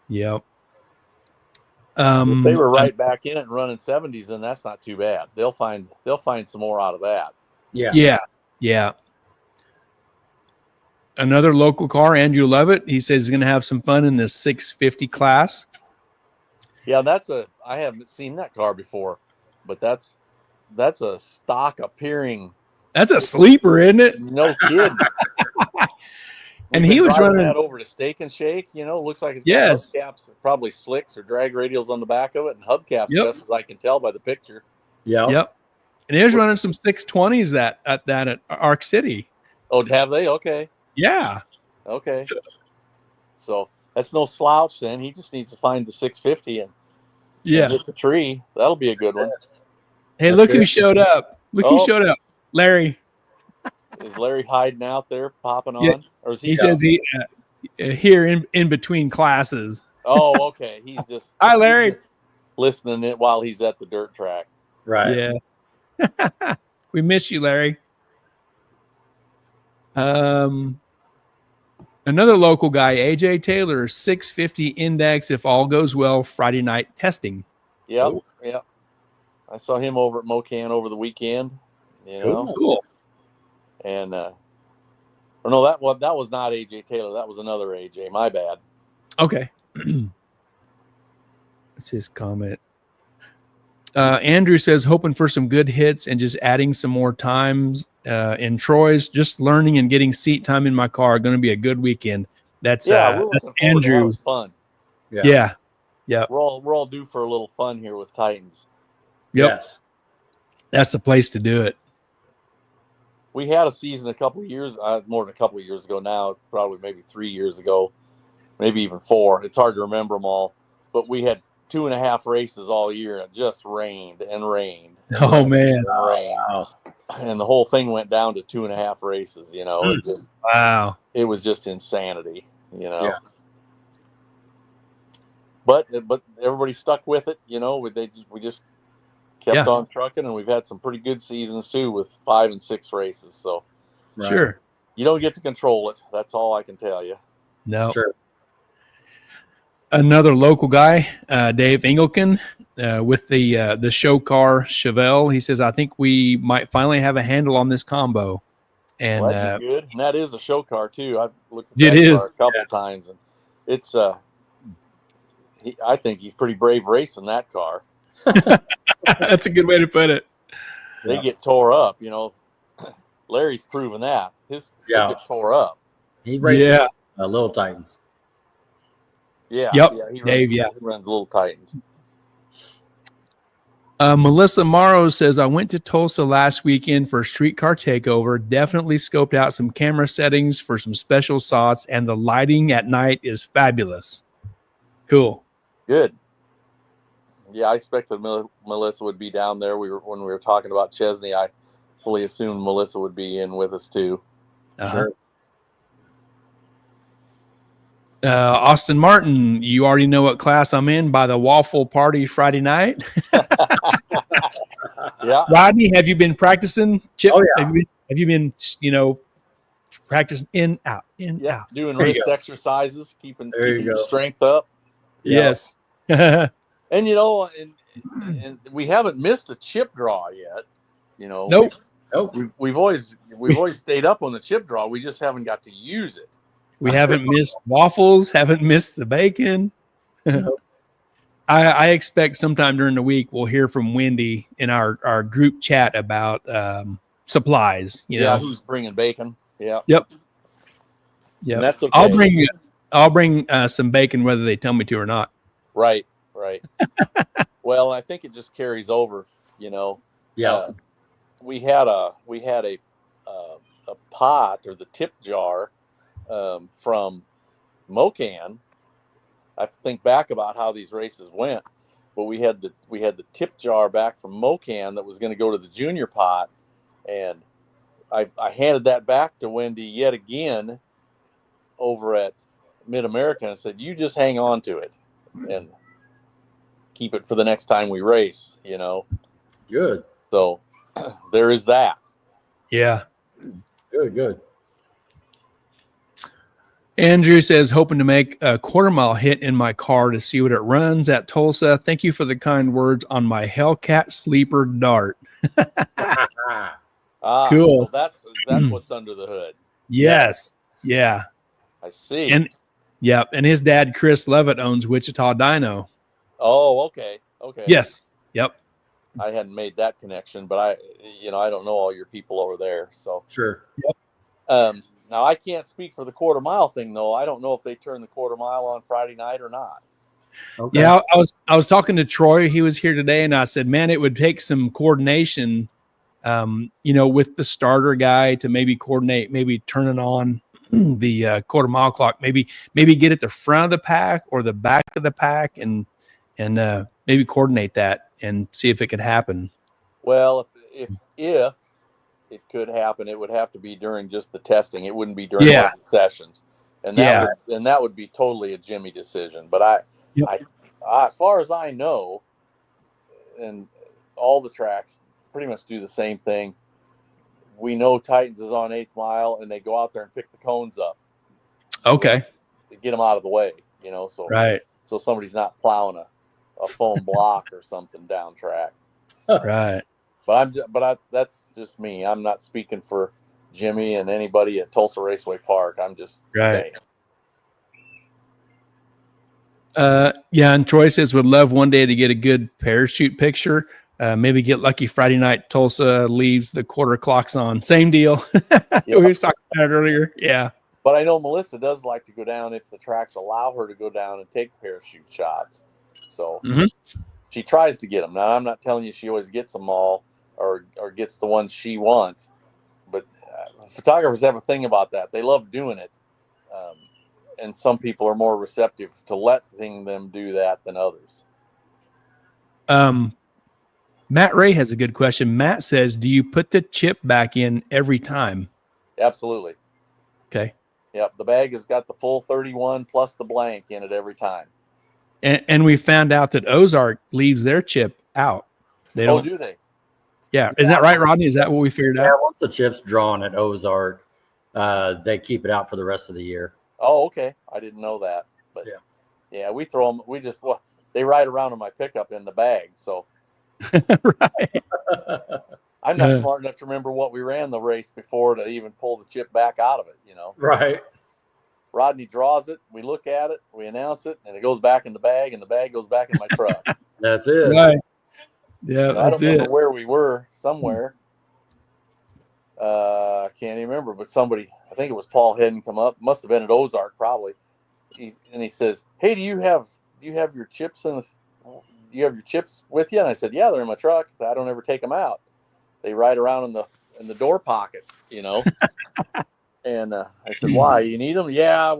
Yep. If they were right back in it and running 70s, then that's not too bad. They'll find some more out of that. Yeah. Another local car, Andrew Levitt. He says he's going to have some fun in this 650 class. Yeah, I haven't seen that car before, but that's a stock appearing. That's a sleeper, isn't it? No kidding. And he was running that over to Steak and Shake. Looks like it's got hubcaps, probably slicks or drag radials on the back of it, and hubcaps, best as I can tell by the picture. Yep. And he was running some 620s at Arc City. Oh, have they? Okay. Yeah. Okay. So that's no slouch then. He just needs to find the 650 and hit the tree. That'll be a good one. Hey, look who showed up. Who showed up. Larry. Is Larry hiding out there, popping on? Or is he says he here in between classes. Oh, okay. He's just hi, Larry. Just listening it while he's at the dirt track. Right. Yeah. We miss you, Larry. Another local guy, AJ Taylor, 650 index if all goes well, Friday night testing. Yep. Yep. I saw him over at Mocan over the weekend. Cool. And no, that was not AJ Taylor. That was another AJ. My bad. Okay. That's his comment. Andrew says, hoping for some good hits and just adding some more times in Troy's. Just learning and getting seat time in my car. Going to be a good weekend. That's we're looking forward Andrew. To having fun. Yeah. We're all due for a little fun here with Titans. Yep. Yes. That's the place to do it. We had a season a couple of years, more than a couple of years ago now. It's probably maybe 3 years ago, maybe even 4. It's hard to remember them all. But we had 2.5 races all year, and it just rained and rained. Oh, man. And the whole thing went down to 2.5 races. It just it was just insanity. Yeah. But everybody stuck with it. We just kept on trucking, and we've had some pretty good seasons too with 5 and 6 races. So sure, you don't get to control it. That's all I can tell you. No, sure. Another local guy, Dave Engelken, with the show car Chevelle. He says, I think we might finally have a handle on this combo. And that'd be good. And that is a show car too. I've looked at that car a couple times, and it's I think he's pretty brave racing that car. That's a good way to put it. They get tore up, Larry's proven that. They get tore up. He races Little Titans. Yeah. Yep. He runs Little Titans. Melissa Morrow says, I went to Tulsa last weekend for a streetcar takeover. Definitely scoped out some camera settings for some special shots, and the lighting at night is fabulous. Cool. Good. Yeah, I expected Melissa would be down there. When we were talking about Chesney, I fully assumed Melissa would be in with us too. Sure. Austin Martin, you already know what class I'm in by the waffle party Friday night. Yeah. Rodney, have you been practicing? Chip? Oh, yeah. Have you been, practicing in, out, out? Doing wrist exercises, keeping your strength up. Yes. And and we haven't missed a chip draw yet. Nope. We've always stayed up on the chip draw. We just haven't got to use it. We haven't missed waffles, haven't missed the bacon. Nope. I expect sometime during the week we'll hear from Wendy in our group chat about supplies. Who's bringing bacon? Yeah. Yep. And that's okay. I'll bring some bacon whether they tell me to or not. Right. Well, I think it just carries over. Yeah. We had a pot or the tip jar from Mocan. I have to think back about how these races went, but we had the tip jar back from Mocan that was going to go to the junior pot, and I handed that back to Wendy yet again over at Mid-America and said, "You just hang on to it and keep it for the next time we race." Good. So there is that. Yeah. Good. Andrew says, hoping to make a 1/4 mile hit in my car to see what it runs at Tulsa. Thank you for the kind words on my Hellcat sleeper dart. Cool. So that's what's under the hood. Yes. Yeah. I see. And his dad, Chris Levitt, owns Wichita Dyno. Oh, okay. Yes. Yep. I hadn't made that connection, but I don't know all your people over there. So Sure. Yep. Now I can't speak for the 1/4 mile thing though. I don't know if they turn the 1/4 mile on Friday night or not. Okay. Yeah, I was talking to Troy. He was here today, and I said, man, it would take some coordination, with the starter guy to maybe coordinate, maybe turning on the 1/4 mile clock, maybe get at the front of the pack or the back of the pack, and maybe coordinate that and see if it could happen. Well, if it could happen, it would have to be during just the testing. It wouldn't be during the sessions, and that would be totally a Jimmy decision. But I, as far as I know, and all the tracks pretty much do the same thing. we know Titans is on 8th mile, and they go out there and pick the cones up. Okay. To get them out of the way, so right. So somebody's not plowing a foam block or something down track. Right. But that's just me. I'm not speaking for Jimmy and anybody at Tulsa Raceway Park. I'm just saying. Yeah, and Troy says would love one day to get a good parachute picture. Maybe get lucky Friday night. Tulsa leaves, the quarter clock's on. Same deal. We were talking about it earlier. Yeah. But I know Melissa does like to go down if the tracks allow her to go down and take parachute shots. So she tries to get them. Now, I'm not telling you she always gets them all or gets the ones she wants. But photographers have a thing about that. They love doing it. And some people are more receptive to letting them do that than others. Matt Ray has a good question. Matt says, do you put the chip back in every time? Absolutely. Okay. Yep. The bag has got the full 31 plus the blank in it every time. And we found out that Ozark leaves their chip out. They don't. Oh, do they? Yeah. Isn't that right, Rodney? Is that what we figured out? Yeah. Once the chip's drawn at Ozark, they keep it out for the rest of the year. Oh, okay. I didn't know that. But yeah, we throw them. They ride around in my pickup in the bag. So right. I'm not smart enough to remember what we ran the race before to even pull the chip back out of it, Right. Rodney draws it, we look at it, we announce it, and it goes back in the bag, and the bag goes back in my truck. That's it. Right. Yeah, I don't remember where we were, somewhere. I can't even remember, but somebody, I think it was Paul Hedden, come up. Must have been at Ozark, probably. He says, "Hey, do you have your chips do you have your chips with you?" And I said, "Yeah, they're in my truck. I don't ever take them out. They ride around in the door pocket, And I said, "Why? You need them?" "Yeah,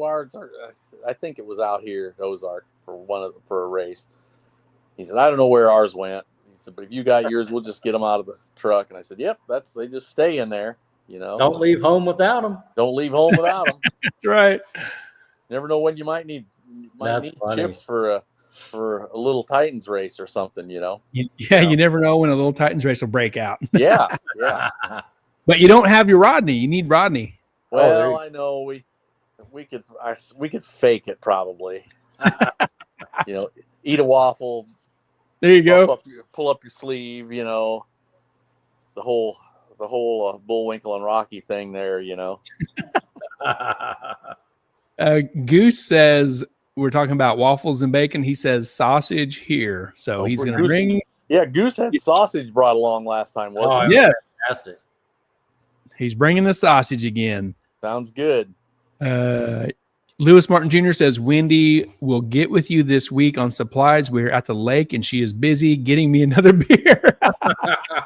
I think it was out here at Ozark for a race." He said, "I don't know where ours went." He said, "But if you got yours, we'll just get them out of the truck." And I said, "Yep, they just stay in there, Don't leave home without them. Don't leave home without them." That's right. Never know when you might need chips for a little Titans race or something, You never know when a little Titans race will break out. Yeah. But you don't have your Rodney. You need Rodney. Well, I know we could fake it probably. Eat a waffle. There you go. Pull up your sleeve. The whole Bullwinkle and Rocky thing there. Goose says we're talking about waffles and bacon. He says sausage here, so he's going to bring. Yeah, Goose had sausage brought along last time, wasn't it? Yes, fantastic. He's bringing the sausage again. Sounds good. Lewis Martin Jr. says Wendy will get with you this week on supplies. We're at the lake and she is busy getting me another beer.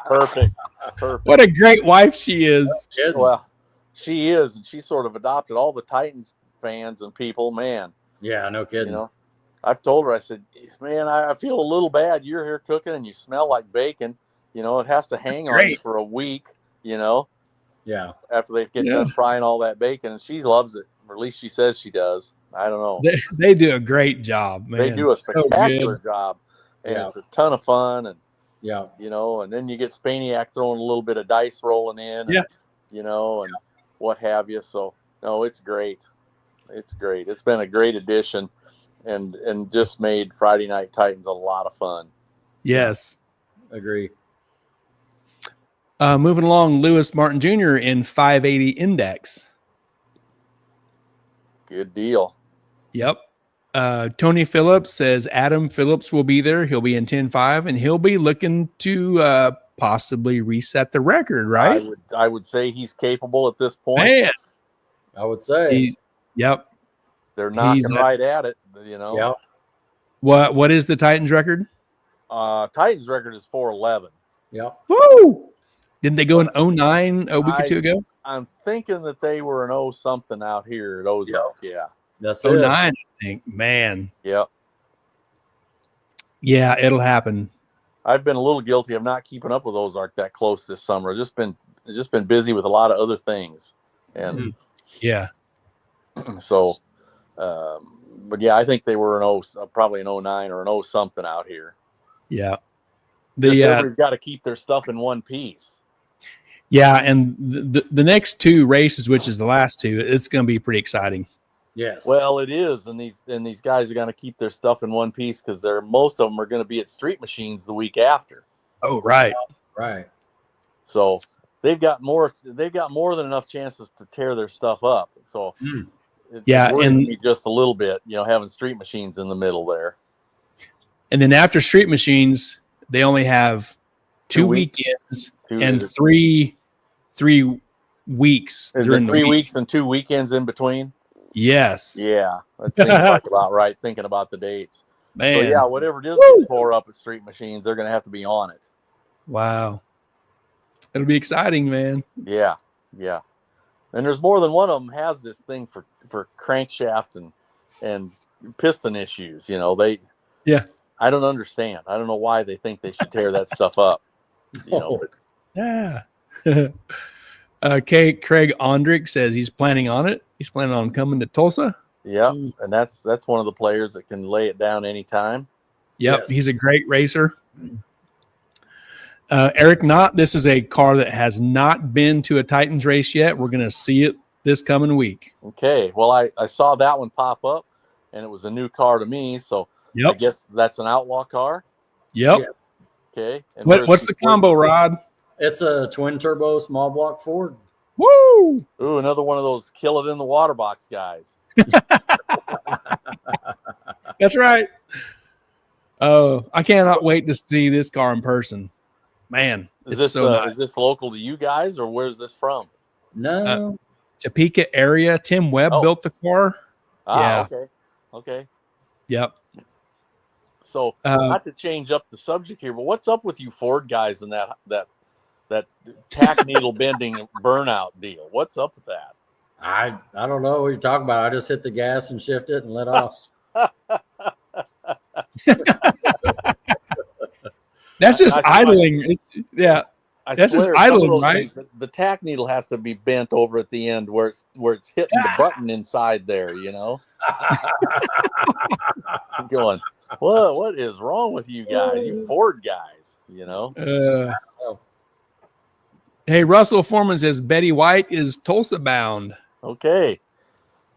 Perfect. What a great wife she is. Well, she is, and she sort of adopted all the Titans fans and people, man. Yeah, no kidding. I've told her, I said, "Man, I feel a little bad. You're here cooking and you smell like bacon. It has to hang on you for a week, Yeah. After they get done frying all that bacon." And she loves it. Or at least she says she does. I don't know. They do a great job, man. They do a spectacular job. And it's a ton of fun. And, and then you get Spaniak throwing a little bit of dice rolling in. And, and what have you. So, no, it's great. It's great. It's been a great addition and just made Friday Night Titans a lot of fun. Yes. Agree. Moving along, Lewis Martin Jr. in 580 index. Good deal. Yep. Tony Phillips says Adam Phillips will be there. He'll be in 10.5 and he'll be looking to possibly reset the record, right? I would say he's capable at this point. Man. I would say. Yep. They're knocking right at it, Yep. What is the Titans record? Titans record is 411. Yep. Woo! Didn't they go in 09 a week or two ago? I'm thinking that they were an something out here at Ozark. Yeah. That's 09, I think. Man. Yep. Yeah, it'll happen. I've been a little guilty of not keeping up with Ozark that close this summer. I've just been busy with a lot of other things. And yeah. So but yeah, I think they were probably an 09 or an something out here. Yeah. Everybody's got to keep their stuff in one piece. Yeah, and the next two races, which is the last two, it's going to be pretty exciting. Yes. Well, it is, and these guys are going to keep their stuff in one piece because most of them are going to be at Street Machines the week after. Oh, right. Right. So they've got more than enough chances to tear their stuff up. So it worries me just a little bit, having Street Machines in the middle there. And then after Street Machines, they only have 2 weekends and three weeks. During 3 weeks and 2 weekends in between. Yes. Yeah, that seems like about right. Thinking about the dates. Man. So yeah, whatever Disney tore up at Street Machines, they're going to have to be on it. Wow. It'll be exciting, man. Yeah. Yeah. And there's more than one of them has this thing for crankshaft and piston issues. I don't understand. I don't know why they think they should tear that stuff up. Yeah. Craig Ondrick says he's planning on it. He's planning on coming to Tulsa. Yeah, and that's one of the players that can lay it down anytime. Yep, yes. He's a great racer. Eric Knott, this is a car that has not been to a Titans race yet. We're going to see it this coming week. Okay, well, I saw that one pop up, and it was a new car to me, so I guess that's an outlaw car? Yep. Okay. And what's the combo, Rod? It's a twin turbo small block Ford. Woo! Ooh, another one of those kill it in the water box guys. That's right. Oh, I cannot wait to see this car in person. Man, is this local to you guys, or where's this from? No, Topeka area. Tim Webb built the car. Yeah. Okay. Yep. So not to change up the subject here, but what's up with you Ford guys and that tack needle bending burnout deal? What's up with that? I don't know what you're talking about. I just hit the gas and shift it and let off. That's just idling. That's just idling, right? The tack needle has to be bent over at the end where it's hitting the button inside there. Going, what is wrong with you guys? You Ford guys, Hey, Russell Foreman says Betty White is Tulsa bound. Okay.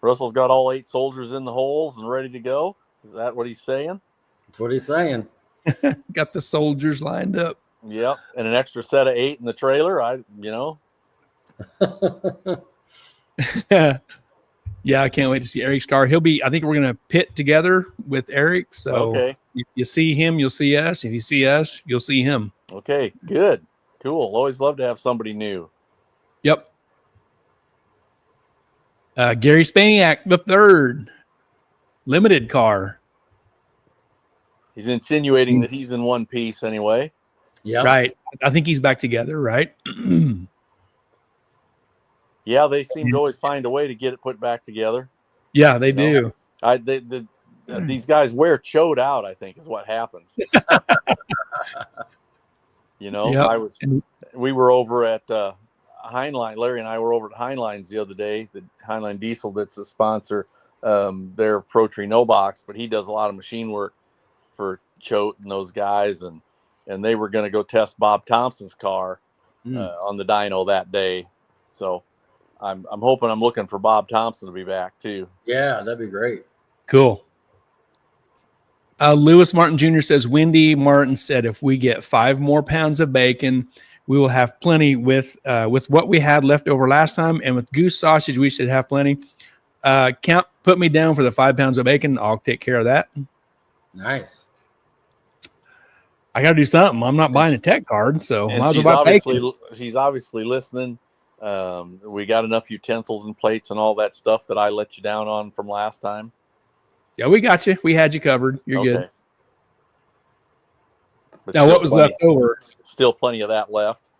Russell's got all 8 soldiers in the holes and ready to go. Is that what he's saying? That's what he's saying. Got the soldiers lined up. Yep. And an extra set of 8 in the trailer. Yeah, I can't wait to see Eric's car. I think we're going to pit together with Eric. So if you see him, you'll see us. If you see us, you'll see him. Okay, good. Cool. Always love to have somebody new. Yep. Gary Spaniak the third, limited car. He's insinuating that he's in one piece anyway. Yeah. Right. I think he's back together, right? Yeah, they seem to always find a way to get it put back together. Yeah, they do. These guys wear chode out, I think, is what happens. We were over at Heinlein. Larry and I were over at Heinlein's the other day. The Heinlein Diesel, that's a sponsor. They're Pro Tree No Box, but he does a lot of machine work for Choate and those guys, and they were going to go test Bob Thompson's car on the dyno that day. So I'm looking for Bob Thompson to be back too. Yeah, that'd be great. Cool. Lewis Martin Jr. says, Wendy Martin said, if we get 5 more pounds of bacon, we will have plenty with what we had left over last time. And with goose sausage, we should have plenty. Put me down for the 5 pounds of bacon. I'll take care of that. Nice. I got to do something. I'm not buying a tech card, so and might as well buy bacon. She's obviously listening. We got enough utensils and plates and all that stuff that I let you down on from last time. Yeah, we got you. We had you covered. You're good. But now, what was left over? Still plenty of that left.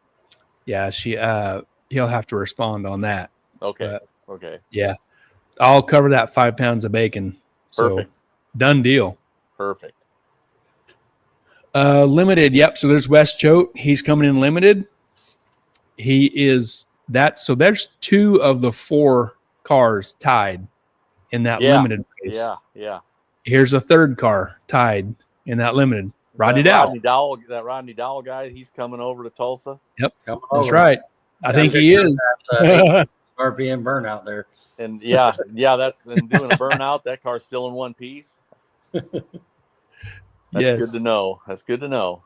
Yeah, he'll have to respond on that. Okay. Okay. Yeah, I'll cover that 5 pounds of bacon. Perfect. So, done deal. Perfect. Limited. Yep. So there's Wes Choate. He's coming in limited. He is that. So there's 2 of the 4 cars tied in that limited race. Yeah. Here's a 3rd car tied in that limited. Rodney Dowell. That Rodney Dowell guy, he's coming over to Tulsa. Yep. That's right. I think he is. RPM burnout there. And that's and doing a burnout. That car's still in one piece. That's good to know. That's good to know.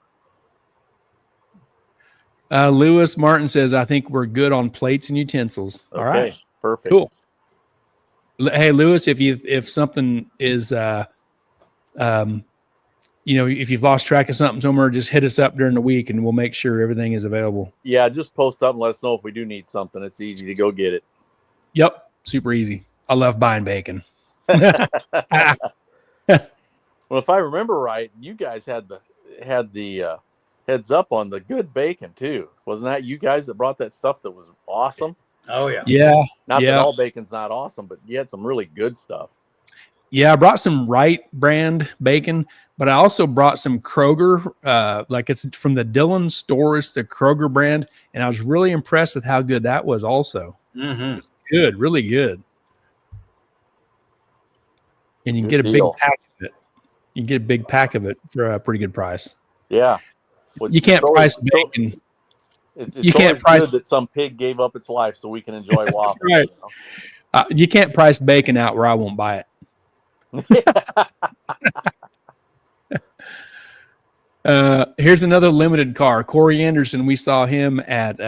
Lewis Martin says, I think we're good on plates and utensils. Okay, all right. Perfect. Cool. Hey, Lewis, if something is, if you've lost track of something somewhere, just hit us up during the week and we'll make sure everything is available. Yeah, just post up and let us know if we do need something. It's easy to go get it. Yep. Super easy. I love buying bacon. Well, if I remember right, you guys had the heads up on the good bacon too. Wasn't that you guys that brought that stuff that was awesome? Oh yeah. Yeah. Not that all bacon's not awesome, but you had some really good stuff. Yeah, I brought some Wright brand bacon, but I also brought some Kroger, like it's from the Dillon store. It's the Kroger brand, and I was really impressed with how good that was also. Mm-hmm. Good, really good. And you can get a big pack of it. You can get a big pack of it for a pretty good price. Yeah. You can't price bacon. You can't price good that some pig gave up its life so we can enjoy waffles. Right. You can't price bacon out where I won't buy it. Here's another limited car. Corey Anderson. We saw him at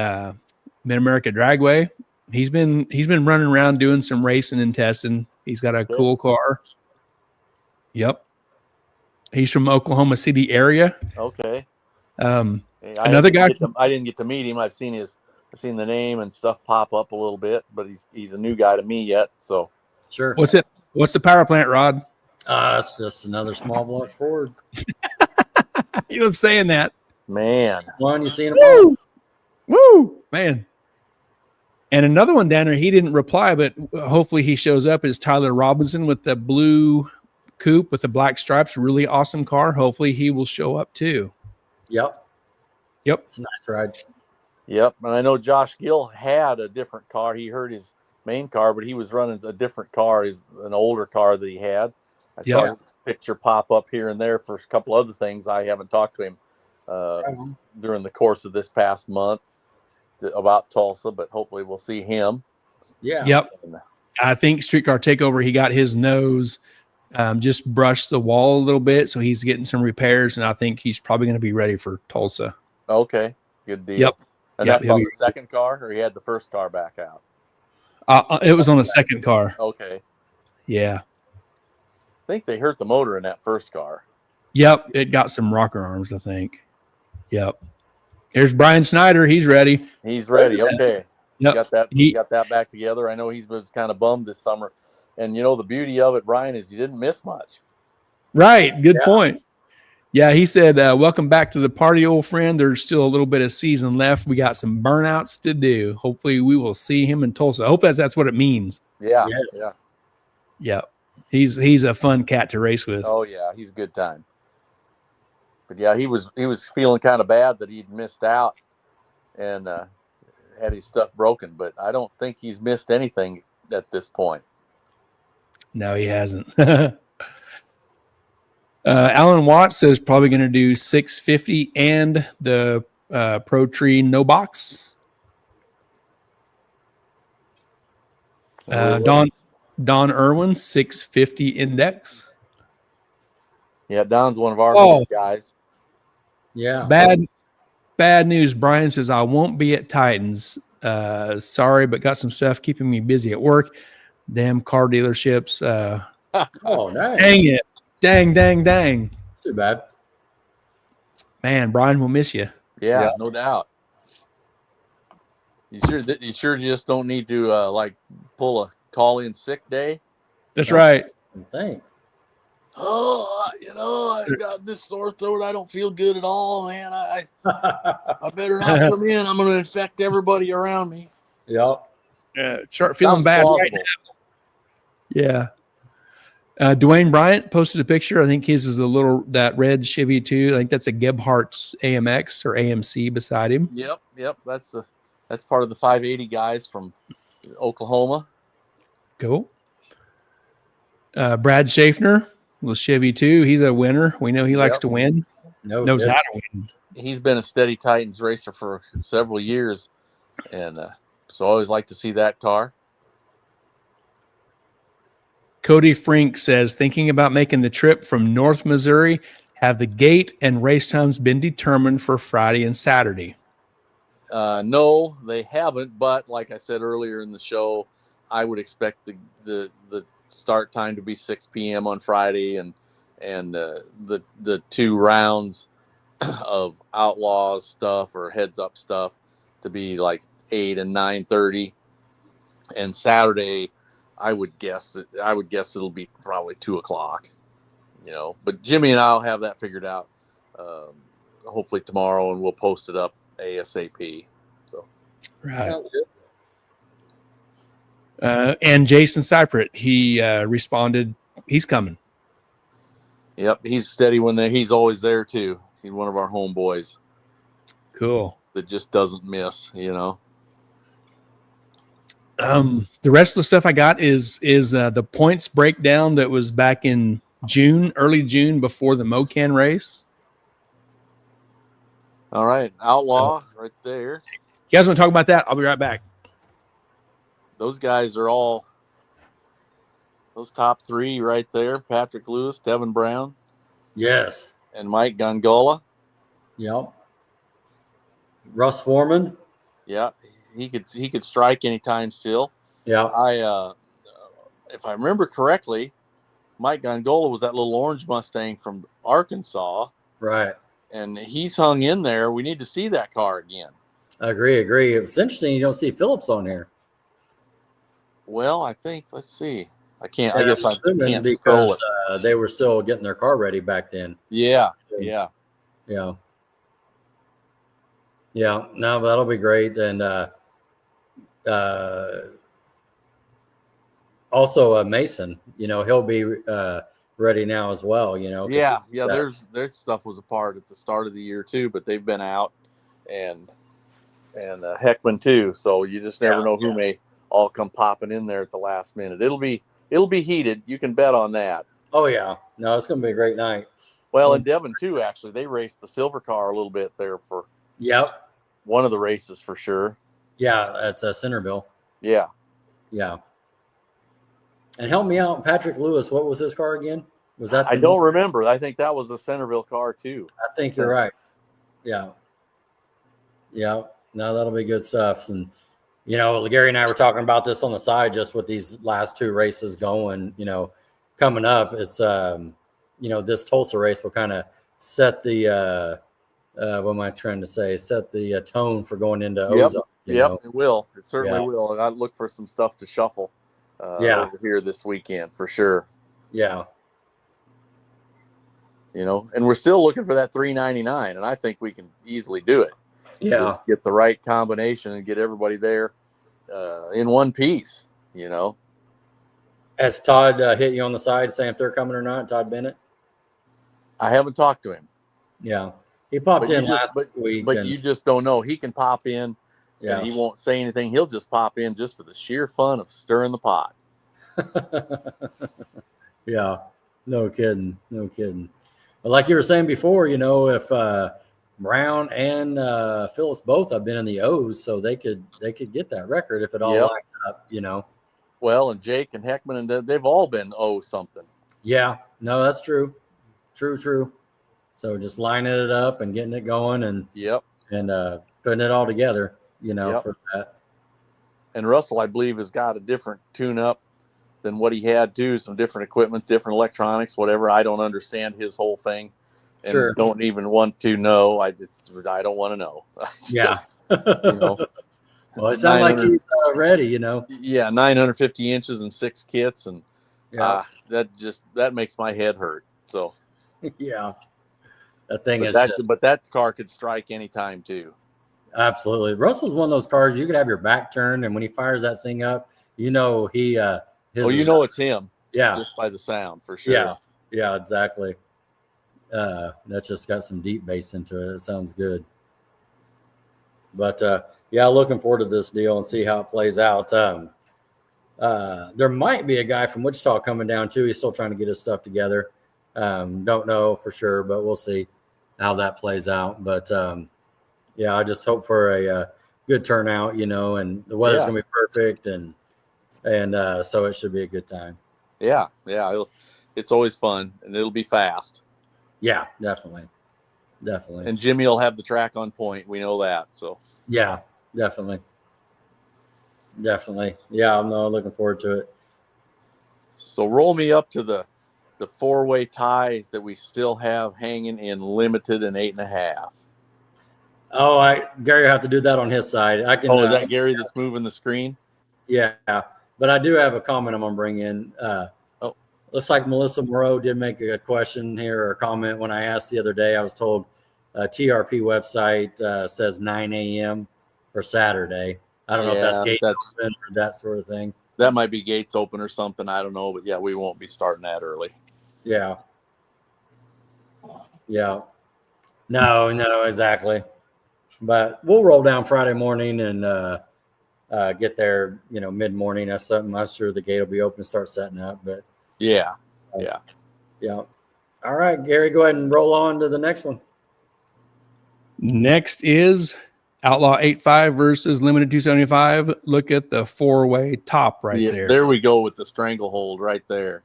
Mid-America Dragway. He's been running around doing some racing and testing. He's got a cool car. Yep. He's from Oklahoma City area. Okay. Another guy. I didn't get to meet him. I've seen the name and stuff pop up a little bit, but he's a new guy to me yet. So sure. What's the power plant, Rod? It's just another small block Ford. You love saying that, man. One you seen him? Woo, man. And another one down there. He didn't reply, but hopefully he shows up. Is Tyler Robinson with the blue coupe with the black stripes? Really awesome car. Hopefully he will show up too. Yep. It's a nice ride. Yep. And I know Josh Gill had a different car. He heard his main car, but he was running a different car. He's an older car that he had. I saw his picture pop up here and there for a couple other things. I haven't talked to him during the course of this past month about Tulsa, but hopefully we'll see him. Yeah. Yep. I think Streetcar Takeover, he got his nose just brushed the wall a little bit, so he's getting some repairs, and I think he's probably going to be ready for Tulsa. Okay. Good deal. Yep. And that's on the second car, or he had the first car back out? It was on the second car. Okay. Yeah. I think they hurt the motor in that first car. Yep. It got some rocker arms, I think. Yep. Here's Brian Snyder. He's ready. He's ready. Okay. Yep. Got that back together. I know he was kind of bummed this summer. And, the beauty of it, Brian, is you didn't miss much. Right. Good point. Yeah, he said, welcome back to the party, old friend. There's still a little bit of season left. We got some burnouts to do. Hopefully we will see him in Tulsa. I hope that's what it means. Yeah. Yes. Yeah. Yeah. He's a fun cat to race with. Oh, yeah. He's a good time. But, yeah, he was feeling kind of bad that he'd missed out and had his stuff broken. But I don't think he's missed anything at this point. No, he hasn't. Alan Watts says probably going to do 650 and the Pro Tree no box. Don Irwin 650 index. Yeah, Don's one of our guys. Yeah. Bad news. Brian says I won't be at Titans. Sorry, but got some stuff keeping me busy at work. Damn car dealerships. Oh, nice. Dang it. Dang. Too bad. Man, Brian, we'll miss you. Yeah, no doubt. You sure just don't need to pull a call-in sick day? That's right. I think. Oh, I got this sore throat. I don't feel good at all, man. I better not come in. I'm going to infect everybody around me. Yep. Start feeling bad right now. Yeah. Dwayne Bryant posted a picture. I think his is that red Chevy too. I think that's a Gebhardt's AMX or AMC beside him. Yep. That's part of the 580 guys from Oklahoma. Cool. Brad Schaffner with Chevy too. He's a winner. We know he likes to win. Knows how to win. He's been a steady Titans racer for several years. And so I always like to see that car. Cody Frink says, thinking about making the trip from North Missouri, have the gate and race times been determined for Friday and Saturday? No, they haven't. But like I said earlier in the show, I would expect the start time to be 6 p.m. on Friday, and the 2 rounds of Outlaws stuff or heads up stuff to be like 8 and 9:30. And Saturday, I would guess it'll be probably 2 o'clock. But Jimmy and I'll have that figured out hopefully tomorrow, and we'll post it up ASAP. So right. And Jason Cypret, he responded, he's coming. Yep, he's steady he's always there too. He's one of our homeboys. Cool. That just doesn't miss, The rest of the stuff I got is the points breakdown that was back in early June before the Mocan race. All right, Outlaw right there. You guys want to talk about that? I'll be right back. Those guys are all those top 3 right there. Patrick Lewis, Devin Brown. Yes. And Mike Gongola. Yep. Russ Foreman. Yeah, he could strike anytime still. Yeah. If I remember correctly, Mike Gongola was that little orange Mustang from Arkansas. Right. And he's hung in there. We need to see that car again. I agree. It's interesting you don't see Phillips on here. Well, I think, let's see. I guess I can't because scroll it. They were still getting their car ready back then. Yeah. No, that'll be great. And also Mason, he'll be ready now as well. Yeah. Their stuff was apart at the start of the year too, but they've been out, and Heckman too. So you just never know who may all come popping in there at the last minute. It'll be heated. You can bet on that. Oh yeah, no, it's going to be a great night. Well, and Devin too. Actually, they raced the silver car a little bit there for one of the races for sure. Yeah, at Centerville. Yeah. And help me out, Patrick Lewis. What was his car again? Was that? I don't remember. I think that was a Centerville car too. I think you're right. Yeah. No, that'll be good stuff. And Gary and I were talking about this on the side, just with these last 2 races going. Coming up, it's this Tulsa race will kind of set the what am I trying to say? Set the tone for going into Ozark. It will. It certainly will. I look for some stuff to shuffle. Over here this weekend for sure. Yeah. And we're still looking for that 399, and I think we can easily do it. Yeah. Just get the right combination and get everybody there in one piece. Has Todd hit you on the side saying if they're coming or not? Todd Bennett? I haven't talked to him. Yeah. He popped in last week. But you just don't know. He can pop in. Yeah. And he won't say anything. He'll just pop in just for the sheer fun of stirring the pot. Yeah. No kidding. But like you were saying before, if Brown and Phillips both have been in the O's, so they could get that record if it all lined up, Well, and Jake and Heckman, and they've all been something. Yeah. No, that's true. True. So just lining it up and getting it going and putting it all together. For that. And Russell, I believe, has got a different tune-up than what he had too. Some different equipment, different electronics, whatever. I don't understand his whole thing, and don't even want to know. I don't want to know. Well, it sounds like he's ready. Yeah, 950 inches and 6 kits, and that makes my head hurt. So yeah, that thing but that car could strike anytime too. Absolutely. Russell's one of those cars you could have your back turned, and when he fires that thing up, he it's him. Yeah. Just by the sound, for sure. Yeah, exactly. That just got some deep bass into it. It sounds good. But looking forward to this deal and see how it plays out. There might be a guy from Wichita coming down too. He's still trying to get his stuff together. Don't know for sure, but we'll see how that plays out. But I just hope for good turnout, you know, and the weather's going to be perfect. And so it should be a good time. Yeah. Yeah. It's always fun, and it'll be fast. Yeah, definitely. And Jimmy will have the track on point. We know that. So yeah, definitely. Yeah, I'm looking forward to it. So roll me up to the 4-way tie that we still have hanging in limited and 8.5. Oh, Gary will have to do that on his side. I can. Oh, is that Gary that's moving the screen? Yeah, but I do have a comment I'm gonna bring in. Looks like Melissa Moreau did make a question here or a comment when I asked the other day. I was told TRP website says 9 a.m. for Saturday. I don't know if that's gates open or that sort of thing. That might be gates open or something. I don't know, but yeah, we won't be starting that early. Yeah. No, exactly. But we'll roll down Friday morning and get there, mid-morning or something. I'm sure the gate will be open, start setting up. But yeah. All right, Gary, go ahead and roll on to the next one. Next is Outlaw 8.5 versus Limited 275. Look at the 4-way top there. There we go with the stranglehold right there.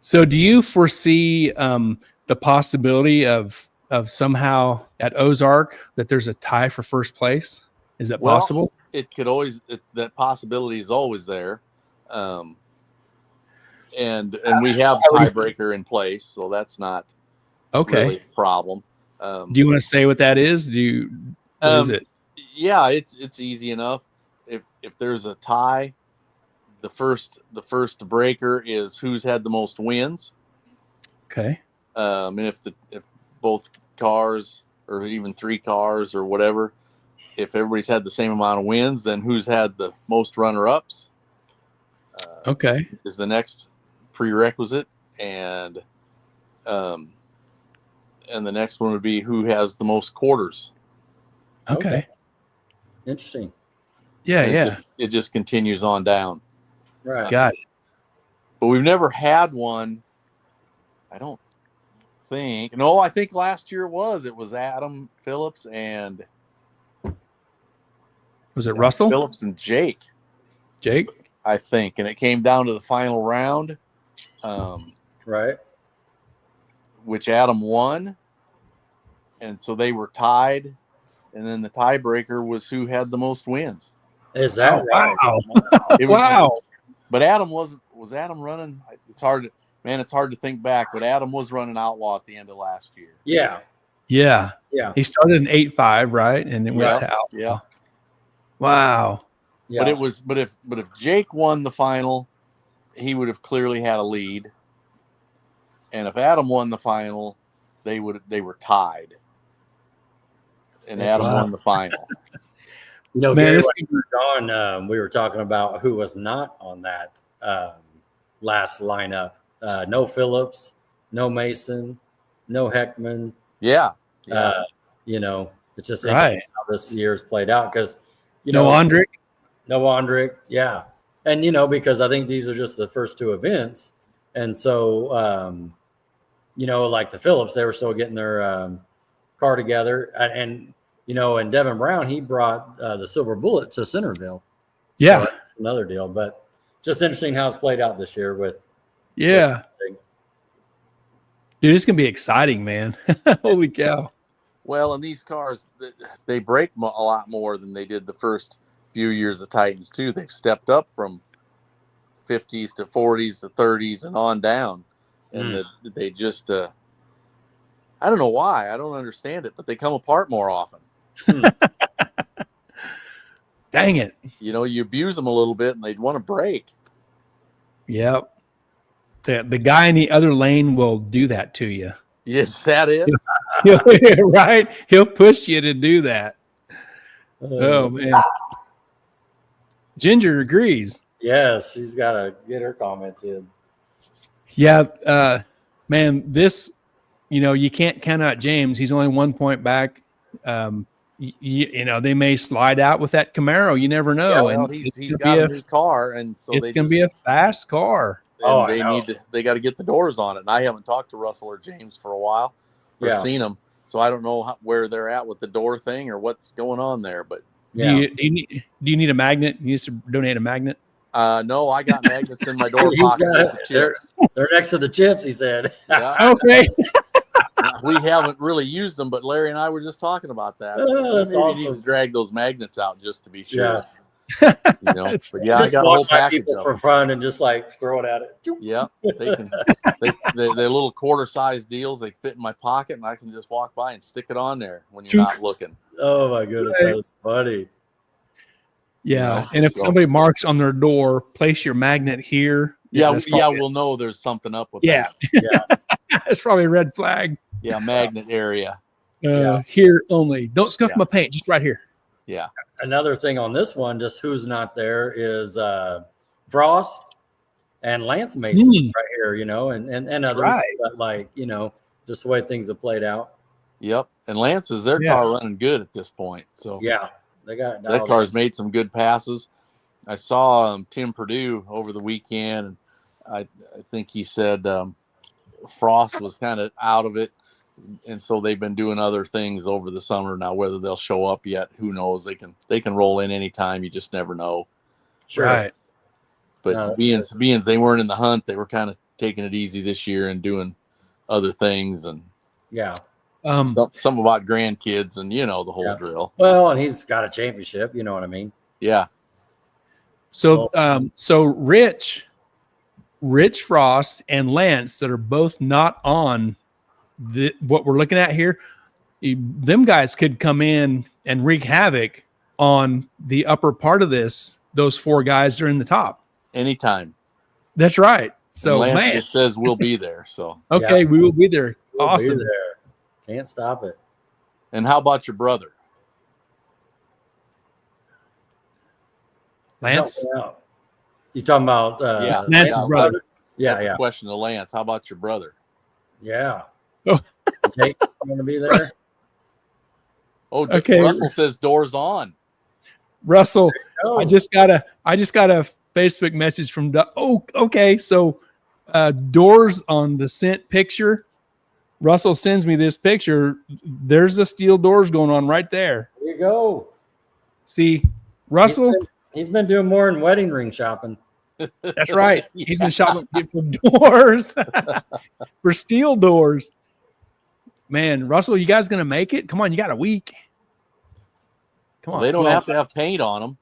So do you foresee the possibility of somehow at Ozark that there's a tie for first place? Is that possible? It could always, that possibility is always there. And we have a tiebreaker in place, so that's not really a problem. Do you want to say what that is? What is it? Yeah, it's easy enough. If there's a tie, the first breaker is who's had the most wins. Okay. And if both cars or even 3 cars or whatever, if everybody's had the same amount of wins, then who's had the most runner-ups is the next prerequisite. And the next one would be who has the most quarters. Okay. Interesting. Yeah. It just continues on down. Right. Got it. But we've never had one, I don't think. No, I think last year it was Adam Phillips and was it Russell? Phillips and Jake, I think, and it came down to the final round, right, which Adam won, and so they were tied, and then the tiebreaker was who had the most wins. Is that right? Wow. Wow. But Adam was Adam running? It's hard to think back, but Adam was running Outlaw at the end of last year. Yeah. He started in 8.5, right, and then went to Outlaw. Yeah. Wow. Yeah. But if Jake won the final, he would have clearly had a lead. And if Adam won the final, they were tied. And Adam won the final. Gary, we were talking about who was not on that last lineup. No Phillips, no Mason, no Heckman. Yeah. It's just interesting how this year's played out because no Andrick. Yeah. And because I think these are just the first 2 events. And so like the Phillips, they were still getting their car together. And Devin Brown, he brought the Silver Bullet to Centerville. Yeah. So another deal. But just interesting how it's played out this year with. Yeah. Dude, it's going to be exciting, man. Holy cow. Well, and these cars, they break a lot more than they did the first few years of Titans, too. They've stepped up from 50s to 40s to 30s and on down. And they just, I don't know why. I don't understand it, but they come apart more often. Dang it. You abuse them a little bit and they'd want to break. Yep. The guy in the other lane will do that to you. Yes, that is. Right? He'll push you to do that. Oh, man. Ginger agrees. Yes, she's got to get her comments in. Yeah, man, this, you can't count out James. He's only 1 point back. They may slide out with that Camaro. You never know. Yeah, well, he's got a new car, and so it's going to be a fast car. And they got to get the doors on it. And I haven't talked to Russell or James for a while, or seen them. So I don't know where they're at with the door thing or what's going on there. But do you need a magnet? You used to donate a magnet? No, I got magnets in my door pocket with the chips. They're next to the chips, he said. Yeah. Okay. We haven't really used them, but Larry and I were just talking about that. So that's maybe awesome. you need to drag those magnets out just to be sure. Yeah. You know, but yeah, I got a whole package people for fun and just like throw it at it. Yeah, they can. They're little quarter-sized deals. They fit in my pocket, and I can just walk by and stick it on there when you're not looking. Oh my goodness, that was funny. Yeah, You know, and if somebody marks on their door, place your magnet here. We'll know there's something up with that. Yeah. It's probably a red flag. Yeah, magnet area. Here only. Don't scuff my paint. Just right here. Yeah. Another thing on this one, just who's not there, is Frost and Lance Mason right here, you know, and others. Right. But like, you know, just the way things have played out. Yep. And Lance's their car running good at this point. So yeah, they got that car's made some good passes. I saw Tim Perdue over the weekend, and I think he said Frost was kind of out of it. And so they've been doing other things over the summer. Now, whether they'll show up yet, who knows? They can roll in anytime. You just never know. Sure. Right. But being they weren't in the hunt, they were kind of taking it easy this year and doing other things. And some about grandkids and, you know, the whole drill. Well, and he's got a championship. You know what I mean? Yeah. So, so Rich Frost and Lance that are both not on what we're looking at here, them guys could come in and wreak havoc on the upper part of this. Those four guys are in the top anytime. That's right. So and Lance just says we'll be there. So okay, we will be there. Awesome. Be there. Can't stop it. And how about your brother, Lance? You talking about Lance's brother? That's a question to Lance. How about your brother? Yeah. Jake, you want to be there? Oh, okay. Russell says doors on. Russell, I just got a Facebook message from okay. So doors on the sent picture. Russell sends me this picture. There's the steel doors going on right there. There you go. See, Russell. He's been doing more than wedding ring shopping. That's right. He's been shopping for doors, for steel doors. Man, Russell, you guys going to make it? Come on, you got a week. Come on. They don't have to have paint on them.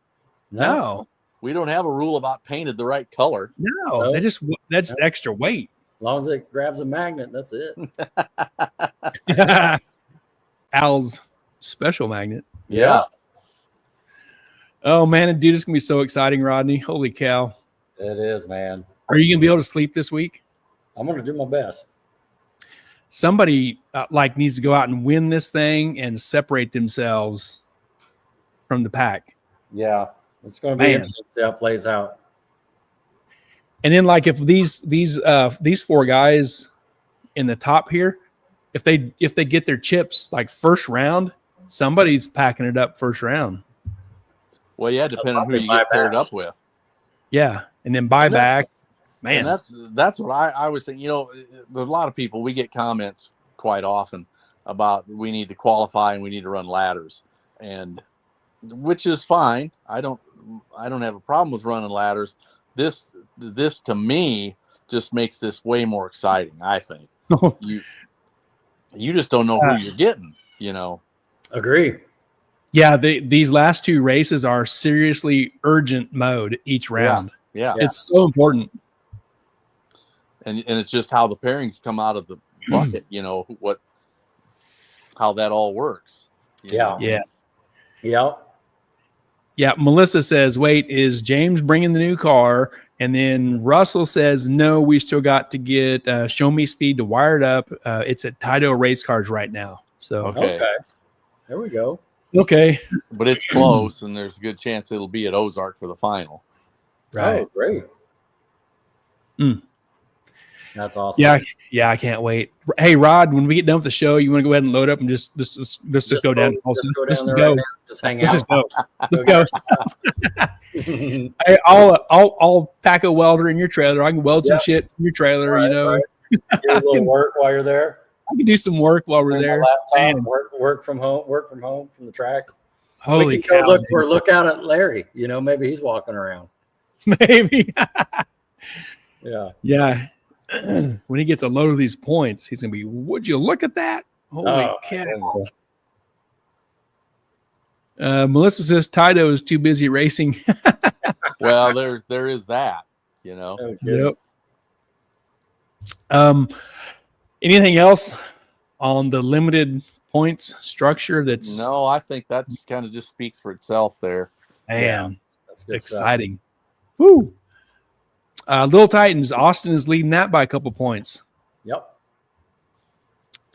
No. We don't have a rule about painted the right color. No, that's extra weight. As long as it grabs a magnet, that's it. Al's special magnet. Yeah. Oh, man, dude, it's going to be so exciting, Rodney. Holy cow. It is, man. Are you going to be able to sleep this week? I'm going to do my best. Somebody needs to go out and win this thing and separate themselves from the pack. Yeah, it's going to be interesting to see how it plays out. And then, like, if these four guys in the top here, if they get their chips like first round, somebody's packing it up first round. Well, yeah, depending on who you get paired up with. Yeah, and then buy back. Man, and that's what I was thinking. You know, a lot of people, we get comments quite often about we need to qualify and we need to run ladders, and which is fine. I don't have a problem with running ladders. This to me just makes this way more exciting. I think you just don't know who you're getting. You know, agree. Yeah, these last two races are seriously urgent mode each round. Yeah. It's so important. And it's just how the pairings come out of the bucket, you know, how that all works. Yeah. Melissa says, wait, is James bringing the new car? And then Russell says, no, we still got to get Show Me Speed to wire it up. It's at Taito Race Cars right now. So okay. There we go. Okay. But it's close, and there's a good chance it'll be at Ozark for the final. Right. Oh, great. That's awesome. Yeah, I can't wait. Hey, Rod, when we get done with the show, you want to go ahead and load up and just go down. Just go. Just hang out. Let's go. Hey, I'll pack a welder in your trailer. I can weld some shit in your trailer. Right, you know, right. Get a little work while you're there. I can do some work while we're there. Laptop, work from home from the track. Holy we can cow! Go look out at Larry. Maybe he's walking around. Maybe. Yeah. When he gets a load of these points, he's gonna be. Would you look at that? Holy cow! Melissa says Tito is too busy racing. Well, there is that. Yep. Anything else on the limited points structure? No, I think that's kind of just speaks for itself there. Man, that's good exciting. Stuff. Woo! Little Titans, Austin is leading that by a couple points. Yep.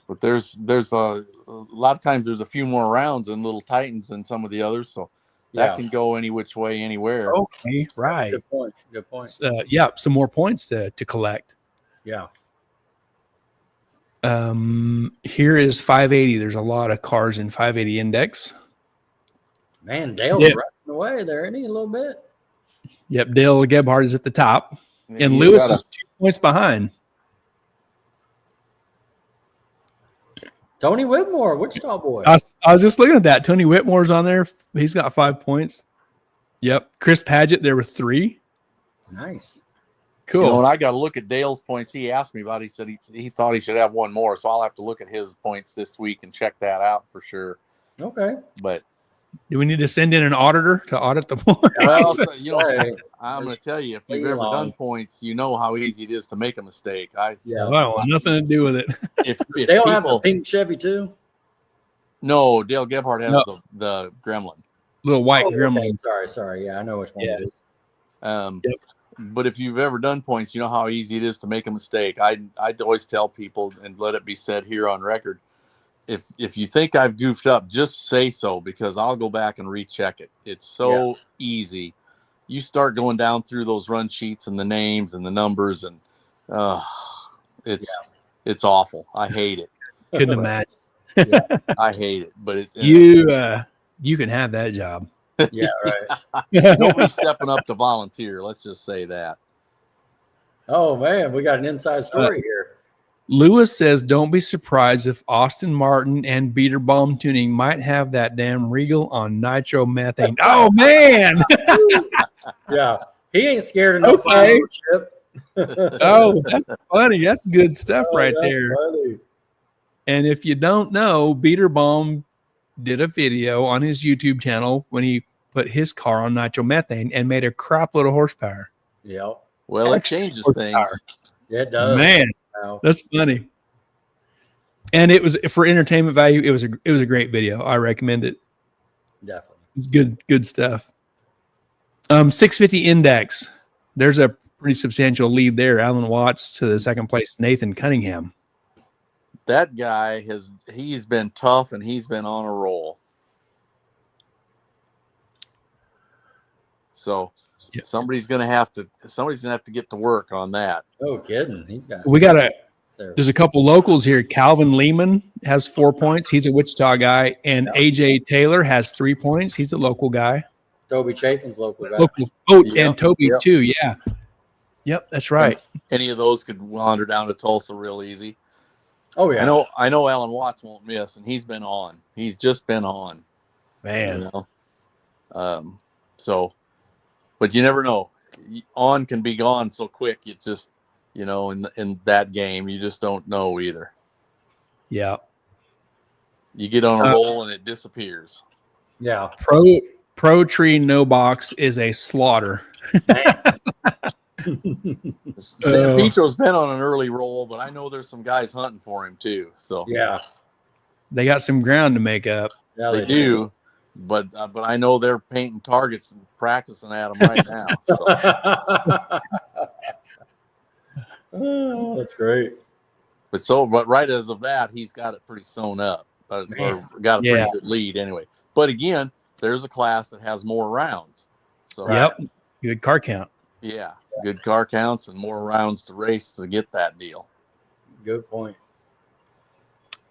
But there's a lot of times there's a few more rounds in Little Titans than some of the others, so that can go any which way, anywhere. Okay, right. Good point. Good point. Some more points to collect. Yeah. Here is 580. There's a lot of cars in 580 index. Man, Dale's running away there, isn't he? A little bit. Yep, Dale Gebhardt is at the top, and Lewis is 2 points behind. Tony Whitmore, Wichita boy. I was just looking at that. Tony Whitmore's on there. He's got 5 points. Yep. Chris Padgett, there were 3. Nice. Cool. When I got to look at Dale's points, he asked me about it. He said he thought he should have one more, so I'll have to look at his points this week and check that out for sure. Okay. But do we need to send in an auditor to audit the points? Well, I'm going to tell you, if you've ever done points, you know how easy it is to make a mistake. I don't want nothing to do with it. If Dale have the pink Chevy too? No, Dale Gebhardt has the Gremlin. Little white Gremlin. Okay. Sorry. Yeah, I know which one it is. But if you've ever done points, you know how easy it is to make a mistake. I'd always tell people, and let it be said here on record, if you think I've goofed up, just say so, because I'll go back and recheck it. It's so easy. You start going down through those run sheets and the names and the numbers, and it's awful. I hate it. Couldn't imagine. I hate it. But you can have that job. Yeah, right. Nobody's stepping up to volunteer. Let's just say that. Oh man, we got an inside story here. Lewis says, "Don't be surprised if Austin Martin and Beater Bomb Tuning might have that damn Regal on nitromethane." Oh man! Yeah, he ain't scared enough. Okay. Oh, that's funny. That's good stuff right there. Funny. And if you don't know, Beater Bomb did a video on his YouTube channel when he put his car on nitromethane and made a crap load of horsepower. Yeah. Well, it changes things. Yeah, it does. Man, that's funny. And it was for entertainment value. It was a great video. I recommend it. Definitely. It's good stuff. 650 index. There's a pretty substantial lead there. Alan Watts to the second place. Nathan Cunningham. That guy he's been tough and he's been on a roll. So somebody's gonna have to get to work on that. Oh, kidding. There's a couple locals here. Calvin Lehman has 4 points. He's a Wichita guy. And AJ Taylor has 3 points. He's a local guy. Toby Chafin's local guy. And Toby too. Yeah. Yep, that's right. Any of those could wander down to Tulsa real easy. Oh yeah. I know Alan Watts won't miss, and he's been on. He's just been on. Man. But you never know. On can be gone so quick. You just, in that game, you just don't know either. Yeah. You get on a roll and it disappears. Yeah. Pro Tree No Box is a slaughter. San Pedro's been on an early roll, but I know there's some guys hunting for him too. So yeah, they got some ground to make up. Yeah, they do. But I know they're painting targets and practicing at them right now. So. Oh, that's great. But right as of that, he's got it pretty sewn up. Or got a pretty good lead anyway. But again, there's a class that has more rounds. So good car count. Yeah, good car counts and more rounds to race to get that deal. Good point.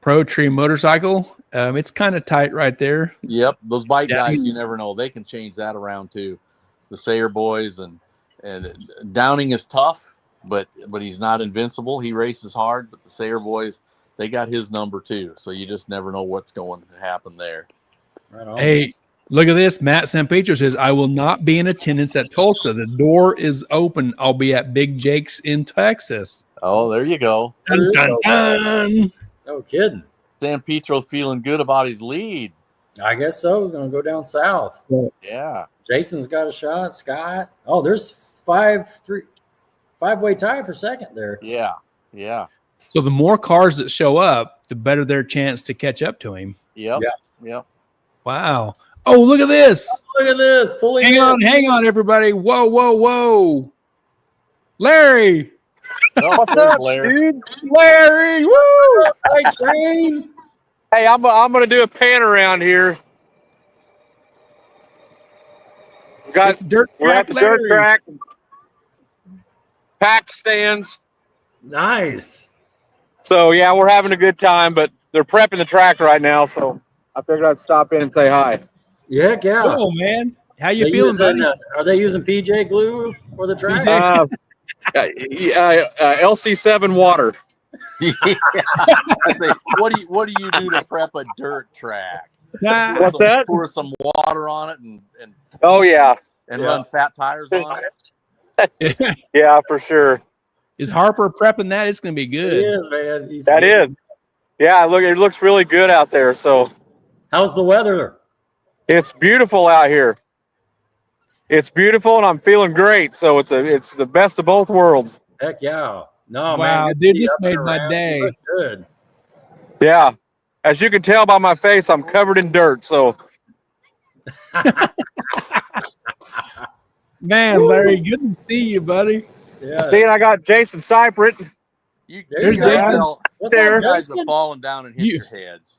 Pro Tree Motorcycle, it's kind of tight right there. Yep, those bike guys, you never know. They can change that around too. The Sayer boys and Downing is tough, but he's not invincible. He races hard, but the Sayer boys, they got his number too. So you just never know what's going to happen there. Right on. Hey, look at this. Matt San Pedro says, I will not be in attendance at Tulsa. The door is open. I'll be at Big Jake's in Texas. Oh, there you go. Dun, dun, dun. No kidding. San Pedro's feeling good about his lead. I guess so. He's going to go down south. Yeah. Jason's got a shot. Scott. Oh, there's five-way tie for second there. Yeah. Yeah. So the more cars that show up, the better their chance to catch up to him. Yep. Yeah. Yep. Wow. Oh, look at this. Look at this. Pulling Hang on, everybody. Whoa, whoa, whoa. Oh, Larry. What's there's up, Larry. dude? Larry. Woo. Hey, Shane. Hey, I'm gonna do a pan around here. It's dirt We're at track the dirt Larry. track. Packed stands. Nice. So yeah, we're having a good time, but they're prepping the track right now, so I figured I'd stop in and say hi. Yeah. Oh, man. How you feeling, buddy? Are they using PJ glue for the track? LC7 water. Yeah. I say, what do you do to prep a dirt track? What's that? Pour some water on it and Oh yeah, run fat tires on it. yeah, for sure. Is Harper prepping that? It's going to be He good. is, man. That is. Yeah, look, it looks really good out there. So How's the weather? it's beautiful out here. It's beautiful, and I'm feeling great. So it's the best of both worlds. Heck yeah. No, Wow, man. dude, this made my day. You look good. Yeah, as you can tell by my face, I'm covered in dirt. So Man, Larry, good to see you, buddy. Yeah. seeing I got Jason Cyprit. There's Jason. What's There. up, You guys Jason? have fallen down and hit your heads.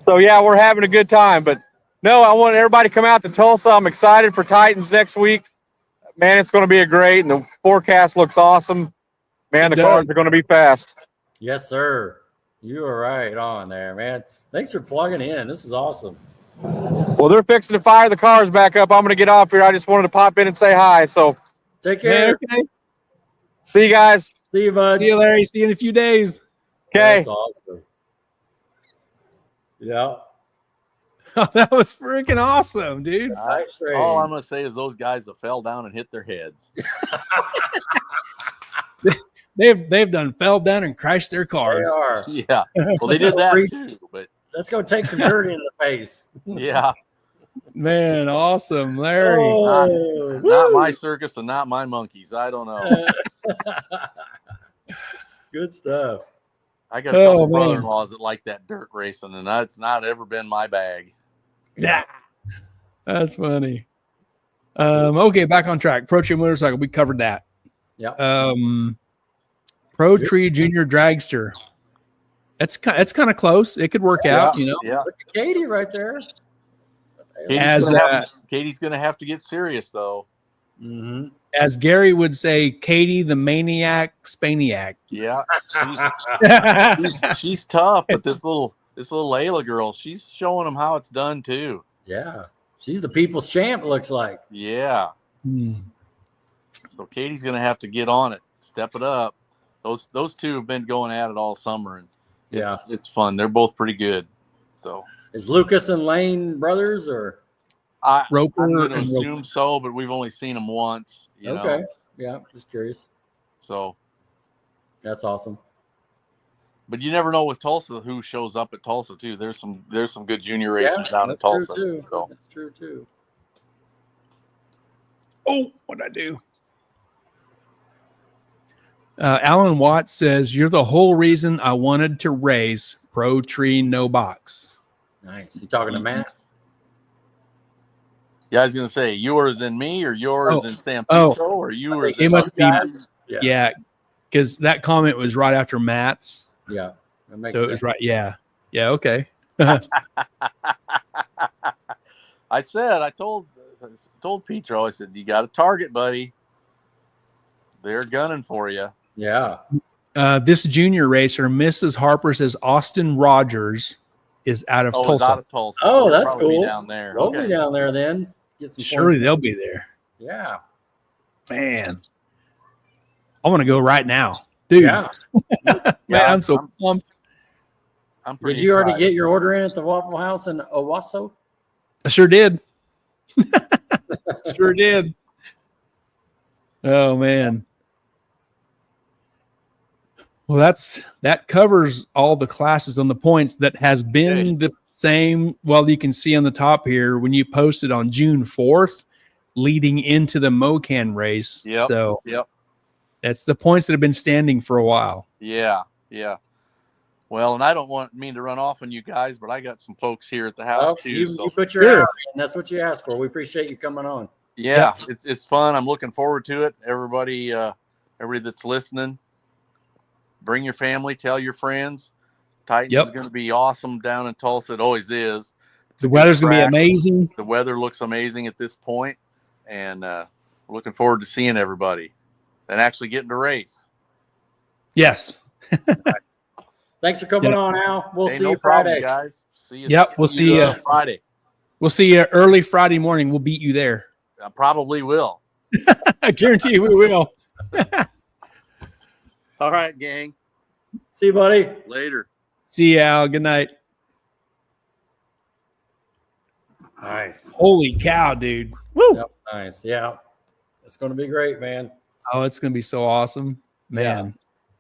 So yeah, we're having a good time. But no, I want everybody to come out to Tulsa. I'm excited for Titans next week. Man, it's going to be great, and the forecast looks awesome. Man, the cars are going to be fast. Yes, sir. You are right on there, man. Thanks for plugging in. This is awesome. Well, they're fixing to fire the cars back up. I'm going to get off here. I just wanted to pop in and say hi. So Take care. Man, okay. see you guys. See you, bud. See you, Larry. See you in a few days. Okay. That's awesome. Yeah. Oh, that was freaking awesome, dude. Nice trade. All I'm going to say is those guys that fell down and hit their heads. They've done fell down and crashed their They cars. are. Yeah. Well, they did that too, but Let's go take some dirt in the face. yeah, Man, awesome, Larry. Oh, not my circus and not my monkeys. I don't know. Good stuff. I got a couple man. brother-in-laws that like that dirt racing, and that's not ever been my bag. Yeah, that's funny. Okay, back on track. Pro Tree Motorcycle, we covered that. Yeah. Pro Tree Junior Dragster. It's kind of close. It could work out, you know. Yeah. Look at Katie right there. Katie's gonna have to get serious though. Mm-hmm. As Gary would say, Katie the Maniac Spaniac. Yeah, she's tough, but this little Layla girl, she's showing them how it's done too. Yeah. She's the people's champ, it looks like. Yeah. So Katie's gonna have to get on it, step it up. Those two have been going at it all summer, and it's fun. They're both pretty good. So Is Lucas and Lane brothers or? I'm Roper going to and assume so, but we've only seen them once. You Okay. know? Yeah. Just curious. So, That's awesome. but you never know with Tulsa who shows up at Tulsa too. There's some good junior racers down in that's true Tulsa. too. So That's true too. Oh, what'd I do? Alan Watts says, you're the whole reason I wanted to race Pro Tree No Box. Nice. You talking to Matt? yeah, I was going to say yours in me, or yours in San Oh. Pedro, or yours. It must be, Yeah. because that comment was right after Matt's. Yeah. That makes So sense. it was right. Yeah. Yeah. Okay. I told Petro, I said, you got a target, buddy. They're gunning for you. Yeah. This junior racer, Mrs. Harper, says Austin Rogers is out of Oh, it's Tulsa. out of Tulsa. Oh, They'll that's probably be cool. down there. Roll Okay. me down there then. Get some Surely points. they'll be there. Yeah. Man, I want to go right now. dude. Yeah. Man, I'm so pumped. Did you already get your order in at the Waffle House in Owasso? I sure did. Sure did. Oh man. Well, that covers all the classes on the points. That has been the same. Well, you can see on the top here when you posted on June 4th, leading into the Mocan race. Yep. So that's the points that have been standing for a while. Yeah. Yeah. Well, and I don't mean to run off on you guys, but I got some folks here at the house too. You put your hour in. That's what you asked for. We appreciate you coming on. Yeah, it's fun. I'm looking forward to it. Everybody that's listening, bring your family, tell your friends. Titans is going to be awesome down in Tulsa. It always is. The weather's going to be amazing. The weather looks amazing at this point, and we're looking forward to seeing everybody and actually getting to race. Yes. Thanks for coming on, Al. We'll see you problem, Friday, guys. See you. Yep, we'll see you Friday. We'll see you early Friday morning. We'll beat you there. I probably will. I guarantee you we will. All right, gang. See you, buddy. Later. See you, Al. Good night. Nice. Holy cow, dude. Woo. Yep, nice. Yeah. It's going to be great, man. Oh, it's going to be so awesome. Man. Yeah.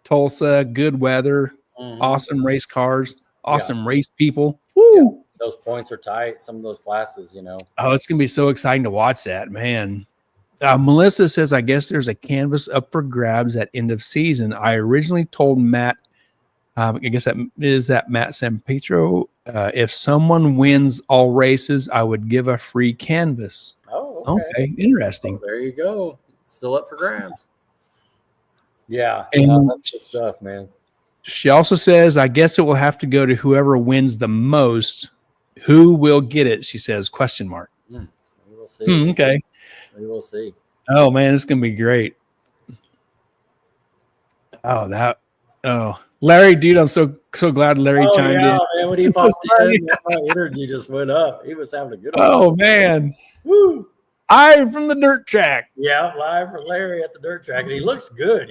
Tulsa, good weather, awesome race cars, awesome race people. Woo. Yeah. Those points are tight. Some of those classes, Oh, it's going to be so exciting to watch that, man. Melissa says, I guess there's a canvas up for grabs at end of season. I originally told Matt, I guess that is Matt Sampetro, if someone wins all races, I would give a free canvas. Oh, okay. Interesting. Oh, there you go. Still up for grabs. Yeah. And that's good stuff, man. She also says, I guess it will have to go to whoever wins the most. Who will get it? She says, question mark. We will see. Okay. We will see. Oh, man, it's going to be great. Larry, dude, I'm so glad Larry chimed in. Man, when he popped in, my energy just went up. He was having a good one. Oh, man. Woo. I'm from the dirt track. Yeah, live for Larry at the dirt track. And he looks good,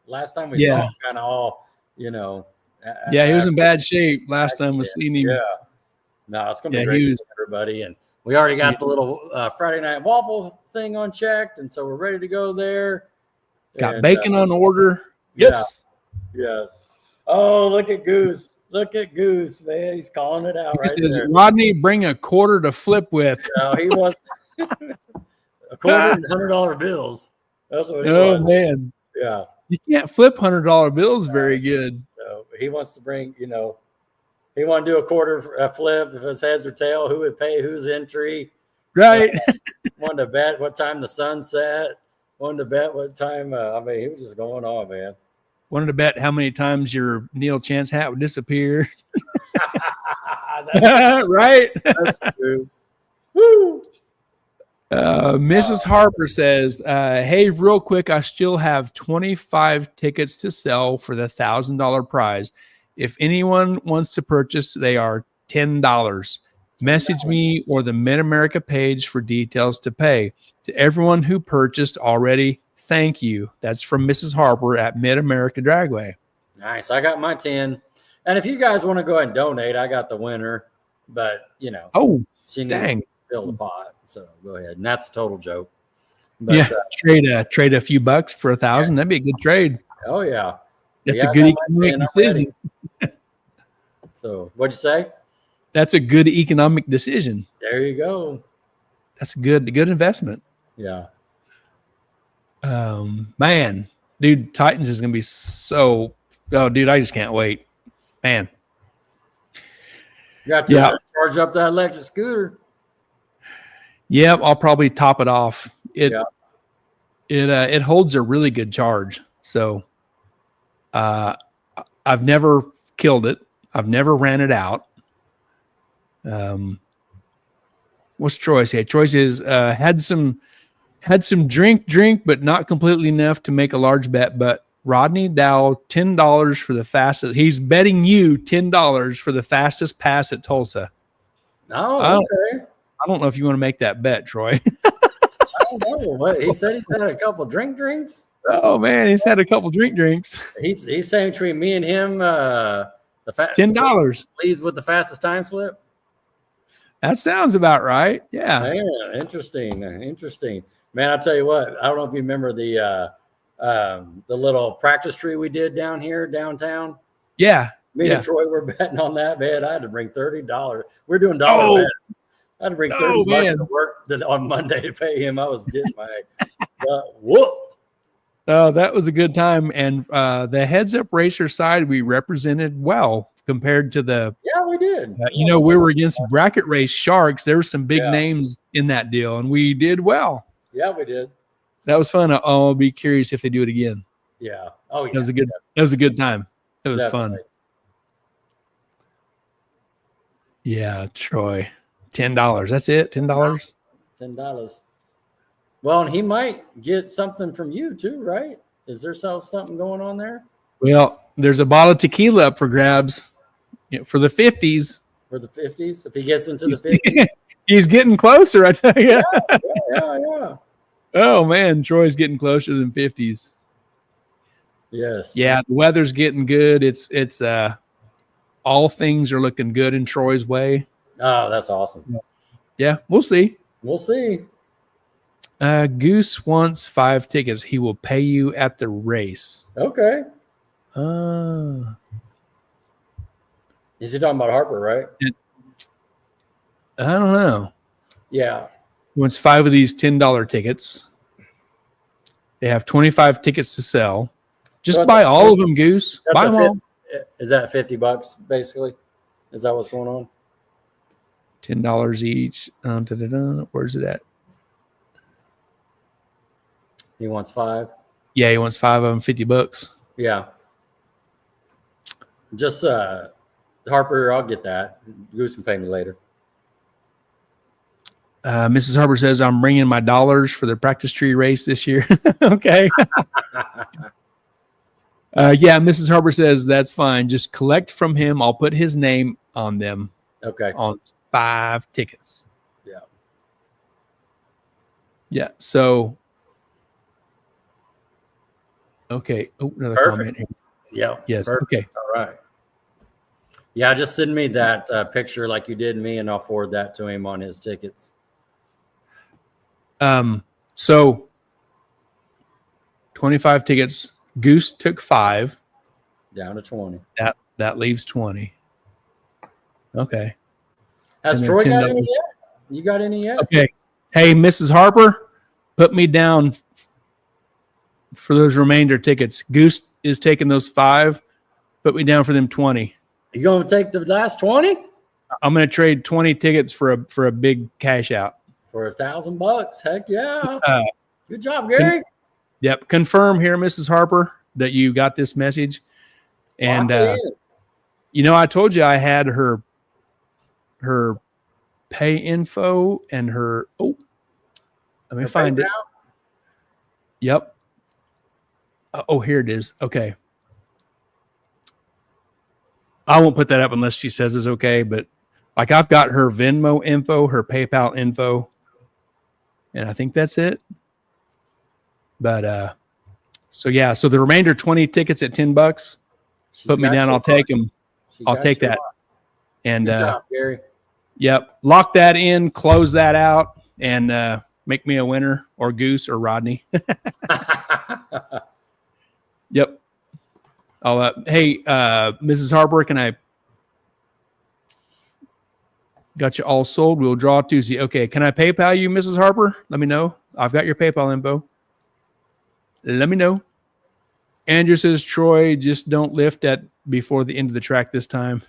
Last time we saw him kind of all, he was in bad shape last time we seen him. Yeah. No, it's going to be great to see everybody. And we already got the little Friday night waffle thing unchecked, and so we're ready to go there. Got bacon on order. Yes. Yes. Oh, look at Goose. Look at Goose, man. He's calling it out there. Rodney, bring a quarter to flip with. No, he wants a quarter and $100 bills. That's what he wants. Oh, man. Yeah. You can't flip $100 bills very good. So he wants to bring, he want to do a quarter flip if it's heads or tail. Who would pay whose entry? Right. Wanted to bet what time the sun set. Wanted to bet what time. He was just going on, man. Wanted to bet how many times your Neil Chance hat would disappear. Right. That's true. Woo. Mrs. Harper says, hey, real quick, I still have 25 tickets to sell for the $1,000 prize. If anyone wants to purchase, they are $10. Message me or the Mid-America page for details to pay. To everyone who purchased already, thank you. That's from Mrs. Harper at Mid-America Dragway. Nice. I got my 10. And if you guys want to go ahead and donate, I got the winner. But, she needs to fill the pot. So go ahead. And that's a total joke. But, trade a few bucks for $1,000. That'd be a good trade. Oh, yeah. That's a good economic decision. So what'd you say? That's a good economic decision. There you go. That's good investment. Yeah. Man, dude, Titans is gonna be so. Oh, dude, I just can't wait, man. You got to charge up that electric scooter. Yeah, I'll probably top it off. It holds a really good charge. So, I've never killed it. I've never ran it out. What's Troy say? Troy says had some drink, but not completely enough to make a large bet. But Rodney Dow, $10 for the fastest. He's betting you $10 for the fastest pass at Tulsa. Oh, okay. I don't know if you want to make that bet, Troy. I don't know. What he said, he's had a couple drinks. Oh man, he's had a couple drinks. He's saying between me and him, the $10. Leads with the fastest time slip. That sounds about right. Yeah. Man, interesting. Man, I'll tell you what. I don't know if you remember the little practice tree we did down here downtown. Yeah. Me and Troy were betting on that, man. I had to bring $30. We're doing dollar bets. I had to bring $30 to work on Monday to pay him. I was getting my whooped. Oh, that was a good time. And the heads up racer side, we represented well compared to the. Yeah, we did. We were against bracket race sharks. There were some big names in that deal, and we did well. Yeah, we did. That was fun. I'll be curious if they do it again. Yeah. Oh, yeah. That was a good time. It was fun. Yeah, Troy. $10. That's it. $10. $10. Well, and he might get something from you too, right? Is there something going on there? Well, there's a bottle of tequila up for grabs for the 50s. For the 50s? If he gets into the 50s? He's getting closer, I tell you. Yeah. Oh, man. Troy's getting closer than 50s. Yes. Yeah, the weather's getting good. It's all things are looking good in Troy's way. Oh, that's awesome. Yeah, we'll see. We'll see. Goose wants 5 tickets. He will pay you at the race. Okay. Is he talking about Harper, right? I don't know. Yeah. He wants 5 of these $10 tickets. They have 25 tickets to sell. Just buy all of them, Goose. Buy them all. Is that $50 basically? Is that what's going on? $10 each. Where's it at? He wants 5. Yeah, he wants 5 of them, $50. Yeah. Just Harper, I'll get that. Goose can pay me later. Mrs. Harper says, I'm bringing my dollars for the practice tree race this year. Okay. Yeah, Mrs. Harper says, that's fine. Just collect from him. I'll put his name on them. Okay. On 5 tickets. Yeah. Yeah. So, okay. Oh, another comment here. Yeah. Yes. Perfect. Okay. All right. Yeah, just send me that picture like you did me, and I'll forward that to him on his tickets. So 25 tickets. Goose took 5. Down to 20. That leaves 20. Okay. Has Troy got any yet? You got any yet? Okay. Hey, Mrs. Harper, put me down for those remainder tickets. Goose is taking those 5. Put me down for them 20. You going to take the last 20? I'm going to trade 20 tickets for a big cash out. For $1,000. Heck yeah. Good job, Gary. Yep. Confirm here, Mrs. Harper, that you got this message. And, I told you I had her pay info and her, let me find it. Yep. Oh, here it is. Okay. I won't put that up unless she says it's okay, but like I've got her Venmo info, her PayPal info, and I think that's it. But so the remainder 20 tickets at $10. Put me down, I'll take them. I'll take that. And good job, Gary. Yep. Lock that in, close that out, and make me a winner, or Goose or Rodney. Yep. Hey, Mrs. Harper, can I got you all sold? We'll draw Tuesday. Okay. Can I PayPal you, Mrs. Harper? Let me know. I've got your PayPal info. Let me know. Andrew says, Troy, just don't lift before the end of the track this time.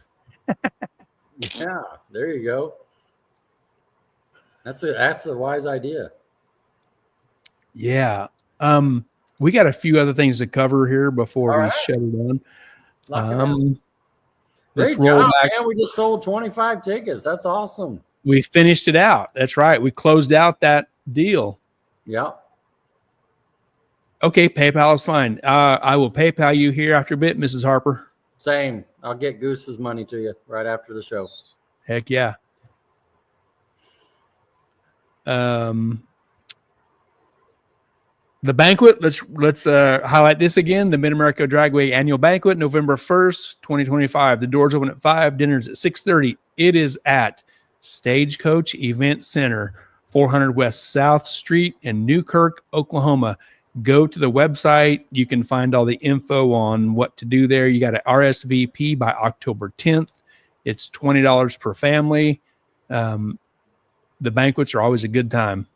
Yeah, there you go. That's a wise idea. Yeah. We got a few other things to cover here before we shut it down. Great job, man. We just sold 25 tickets. That's awesome. We finished it out. That's right. We closed out that deal. Yeah. Okay, PayPal is fine. I will PayPal you here after a bit, Mrs. Harper. Same. I'll get Goose's money to you right after the show. Heck yeah. The banquet, let's highlight this again. The Mid-America Dragway Annual Banquet, November 1st, 2025. The doors open at 5, dinner's at 6:30. It is at Stagecoach Event Center, 400 West South Street in Newkirk, Oklahoma. Go to the website. You can find all the info on what to do there. You got to RSVP by October 10th. It's $20 per family. The banquets are always a good time.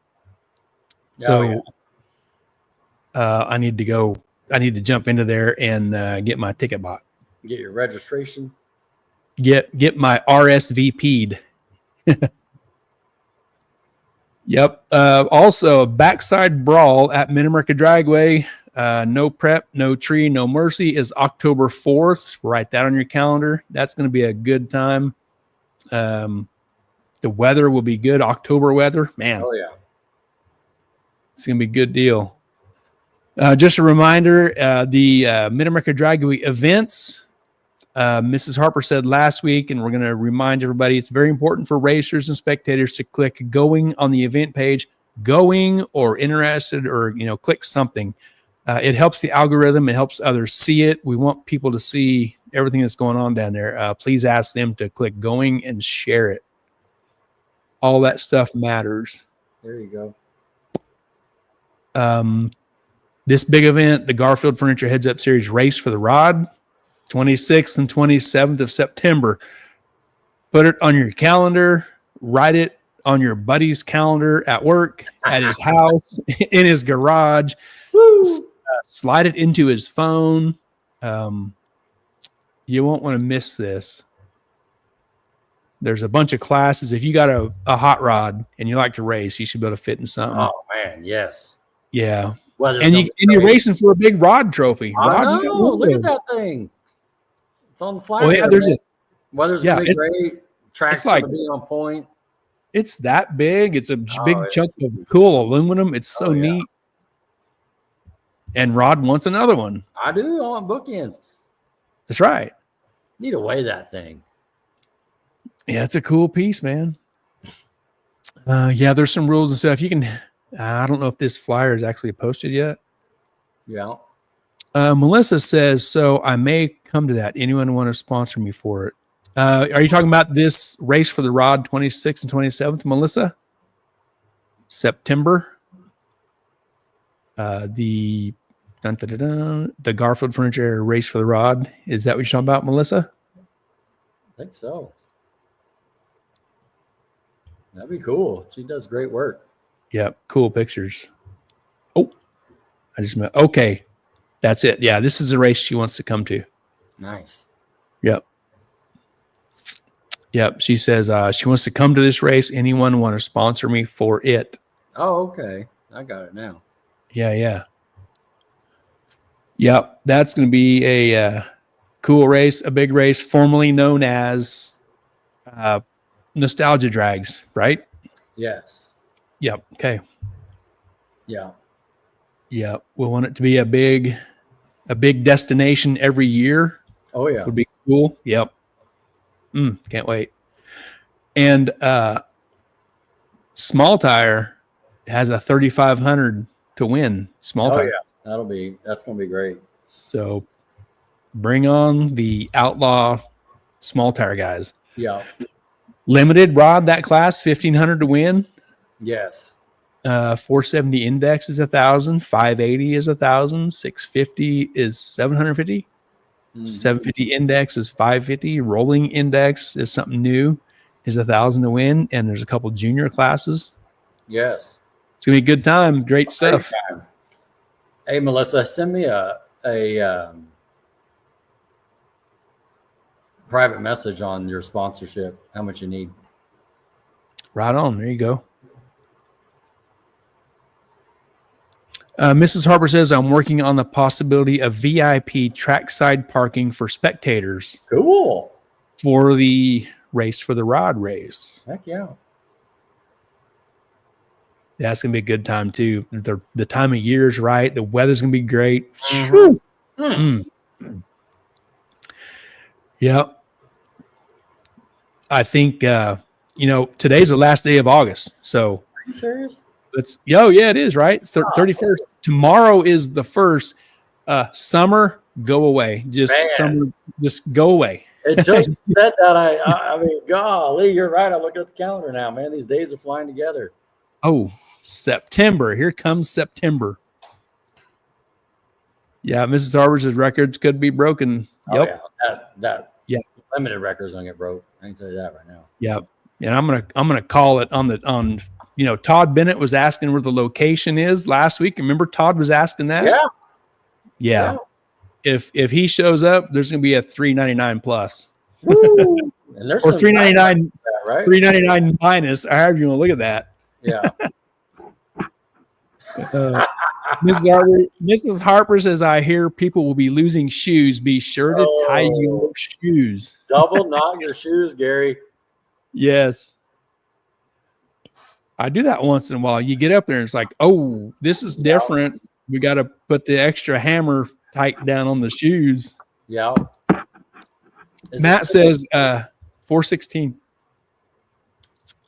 So I need to jump into there and get my ticket bought. Get your registration. Get my RSVP'd. Yep. Also, Backside Brawl at Mid-America Dragway. No prep, no tree, no mercy is October 4th. Write that on your calendar. That's going to be a good time. The weather will be good. October weather, man. Oh, yeah. It's going to be a good deal. Just a reminder, the Mid-America Dragway events, Mrs. Harper said last week, and we're going to remind everybody, it's very important for racers and spectators to click going on the event page, going or interested, or, click something. It helps the algorithm. It helps others see it. We want people to see everything that's going on down there. Please ask them to click going and share it. All that stuff matters. There you go. This big event, the Garfield Furniture Heads Up Series Race for the Rod, 26th and 27th of September. Put it on your calendar. Write it on your buddy's calendar at work, at his house, in his garage. Slide it into his phone. You won't want to miss this. There's a bunch of classes. If you got a hot rod and you like to race, you should be able to fit in something. Oh, man, yes. Yeah. Well, and you're racing for a big rod trophy. I know. Look at that thing. It's on the flyer. Oh, yeah, weather's going to be great. Track's going to be on point. It's that big. It's a big chunk of cool aluminum. It's so neat. And Rod wants another one. I do. I want bookends. That's right. Need to weigh that thing. Yeah, it's a cool piece, man. There's some rules and stuff. You can... I don't know if this flyer is actually posted yet. Yeah. Melissa says, so I may come to that. Anyone want to sponsor me for it? Are you talking about this race for the Rod 26th and 27th, Melissa? September? The Garfield Furniture Race for the Rod. Is that what you're talking about, Melissa? I think so. That'd be cool. She does great work. Yep, cool pictures. Oh, I just met. Okay, that's it. Yeah, this is the race she wants to come to. Nice. Yep. She says she wants to come to this race. Anyone want to sponsor me for it? Oh, okay. I got it now. Yeah. Yep, that's going to be a cool race, a big race, formerly known as Nostalgia Drags, right? Yes. Yep. Okay. Yeah. Yeah. We want it to be a big destination every year. Oh yeah. Would be cool. Yep. Can't wait. And Small Tire has a 3,500 to win. Small Tire. Yeah. That's gonna be great. So bring on the outlaw Small Tire guys. Yeah. Limited rod, that class, 1,500 to win. Yes. 470 index is 1,000. 580 is 1,000. 650 is 750. 750 index is 550. Rolling index is something new, is 1,000 to win. And there's a couple junior classes. Yes. It's gonna be a good time. Great stuff. Hey, Melissa, send me a private message on your sponsorship. How much you need? Right on. There you go. Mrs. Harper says, I'm working on the possibility of VIP trackside parking for spectators. Cool. For the race for the Rod race. Heck yeah. That's going to be a good time, too. The time of year is right. The weather's going to be great. Yep. I think, today's the last day of August. So, are you serious? It is, right? 31st. Tomorrow is the first. Summer, go away. Summer, just go away. Until you said that, I mean, golly, you're right. I look at the calendar now, man. These days are flying together. Oh, September. Here comes September. Yeah, Mrs. Harper says records could be broken. Yep. Oh, yeah. Limited records don't get broke. I can tell you that right now. Yep. And I'm gonna call it on Todd Bennett was asking where the location is last week. Remember Todd was asking that? Yeah. If he shows up, there's gonna be a $3.99 plus. Woo! And there's or $3.99, right? $3.99 minus, however you want to look at that. Yeah. Mrs. Harper says, I hear people will be losing shoes. Be sure to tie your shoes. Double knot your shoes, Gary. Yes. I do that once in a while. You get up there and it's like, oh, this is different. We got to put the extra hammer tight down on the shoes. Yeah. Matt says 416.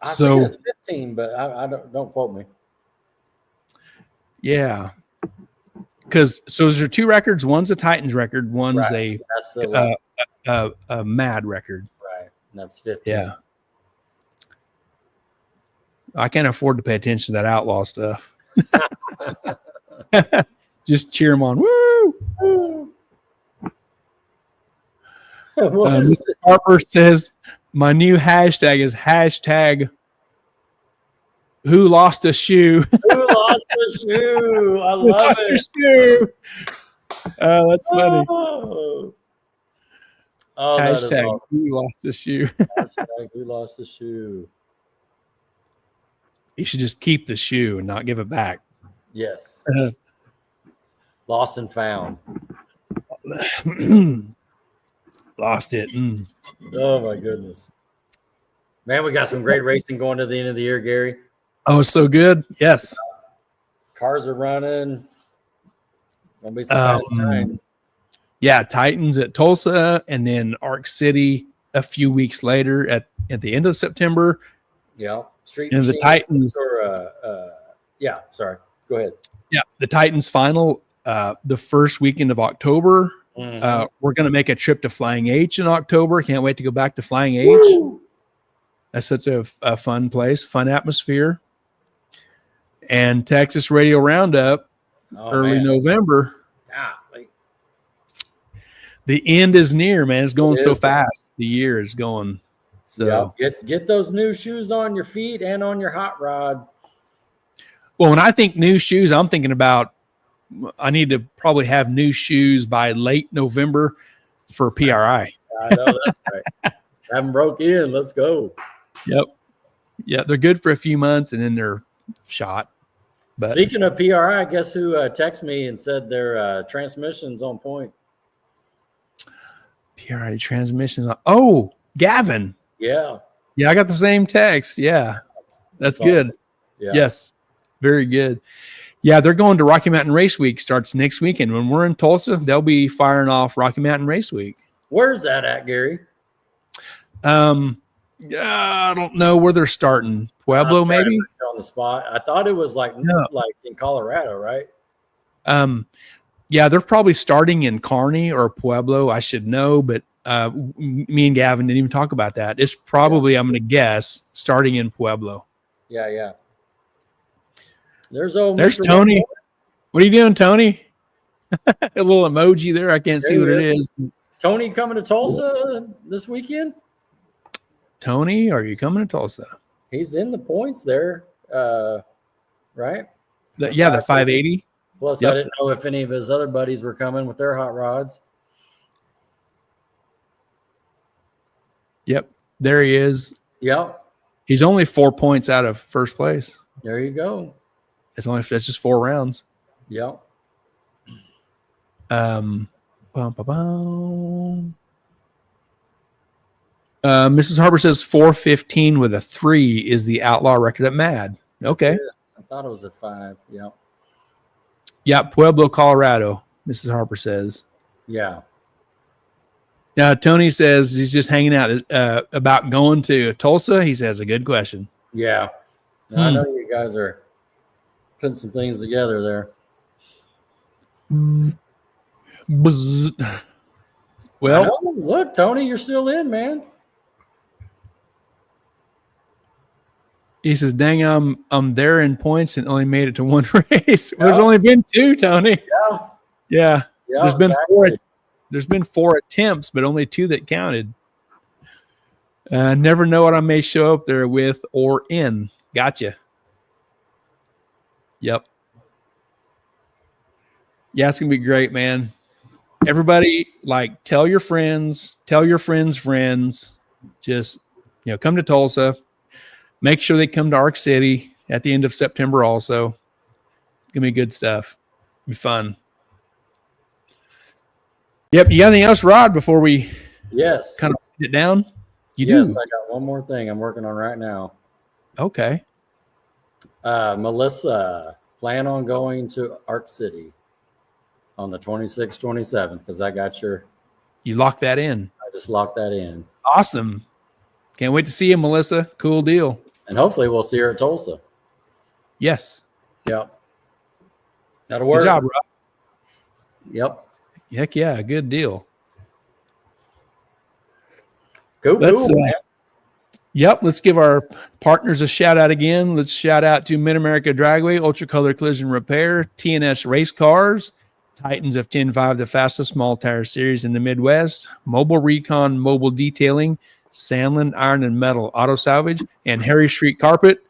I think it's 15, but I don't quote me. Yeah. Because there's two records. One's a Titans record. One's a Mad record. Right. And that's 15. Yeah. I can't afford to pay attention to that outlaw stuff. Just cheer them on. Woo! Mr. Harper says, my new hashtag is hashtag who lost a shoe. Who lost a shoe? I love it. Shoe. That's funny. Hashtag awesome. Who lost a shoe. Hashtag who lost a shoe. You should just keep the shoe and not give it back. Yes. Lost and found. Lost it. Oh my goodness. Man, we got some great racing going to the end of the year, Gary. Oh, so good. Yes. Cars are running. Gonna be some fast times. Yeah, Titans at Tulsa and then Arc City a few weeks later at the end of September. Yeah. Street and the Titans sorry. Go ahead. Yeah, the Titans final the first weekend of October. Mm-hmm. We're going to make a trip to Flying H in October. Can't wait to go back to Flying H. Woo! That's such a fun place, fun atmosphere. And Texas Radio Roundup early November. Golly. The end is near, man. It's going so fast. The year is going. So get those new shoes on your feet and on your hot rod. Well, when I think new shoes, I'm thinking about I need to probably have new shoes by late November for PRI. I know that's right. Haven't broke in. Let's go. Yep. Yeah, they're good for a few months and then they're shot. But speaking of PRI, guess who texted me and said their transmission's on point? PRI transmissions. Oh, Gavin. Yeah. Yeah, I got the same text. Yeah. That's good. Yeah. Yes. Very good. Yeah, they're going to Rocky Mountain Race Week. Starts next weekend. When we're in Tulsa, they'll be firing off Rocky Mountain Race Week. Where's that at, Gary? I don't know where they're starting. Pueblo, maybe? On the spot. I thought it was like in Colorado, right? Yeah, they're probably starting in Kearney or Pueblo. I should know, but me and Gavin didn't even talk about that. It's probably, I'm going to guess, starting in Pueblo. Yeah. There's Tony. What are you doing, Tony? A little emoji there. I can't see what it is. Tony coming to Tulsa this weekend? Tony, are you coming to Tulsa? He's in the points there, right? The 580. Plus, I didn't know if any of his other buddies were coming with their hot rods. Yep, there he is. Yep. He's only 4 points out of first place. There you go. That's just 4 rounds. Yep. Mrs. Harper says 415 with a 3 is the outlaw record at Mad. Okay. I thought it was a 5. Yep. Yeah, Pueblo, Colorado, Mrs. Harper says. Yeah. Now, Tony says he's just hanging out about going to Tulsa. He says a good question. Yeah. I know you guys are Putting some things together there. Buzz. Well, look, Tony, you're still in, man. He says, "Dang, I'm there in points and only made it to one race. There's only been 2, Tony. Yeah. There's been exactly. There's been 4 attempts, but only 2 that counted. Never know what I may show up there with or in. Gotcha. Yep. Yeah, it's gonna be great, man. Everybody, like, tell your friends, friends. Just, come to Tulsa. Make sure they come to Arc City at the end of September also. It's going to be good stuff. It'll be fun. Yep. You got anything else, Rod, before we kind of put it down? You do? Yes, I got one more thing I'm working on right now. Okay. Melissa, plan on going to Arc City on the 26th, 27th, because I got your... You locked that in. I just locked that in. Awesome. Can't wait to see you, Melissa. Cool deal. And hopefully we'll see her at Tulsa. Yes. Yep. That'll work. Good job, Rob. Yep. Heck yeah. Good deal. Cool, man. Yep. Let's give our partners a shout out again. Let's shout out to Mid-America Dragway, Ultra Color Collision Repair, TNS Race Cars, Titans of 10.5, the fastest small tire series in the Midwest, Mobile Recon Mobile Detailing, Sandland Iron and Metal Auto Salvage, and Harry Street Carpet.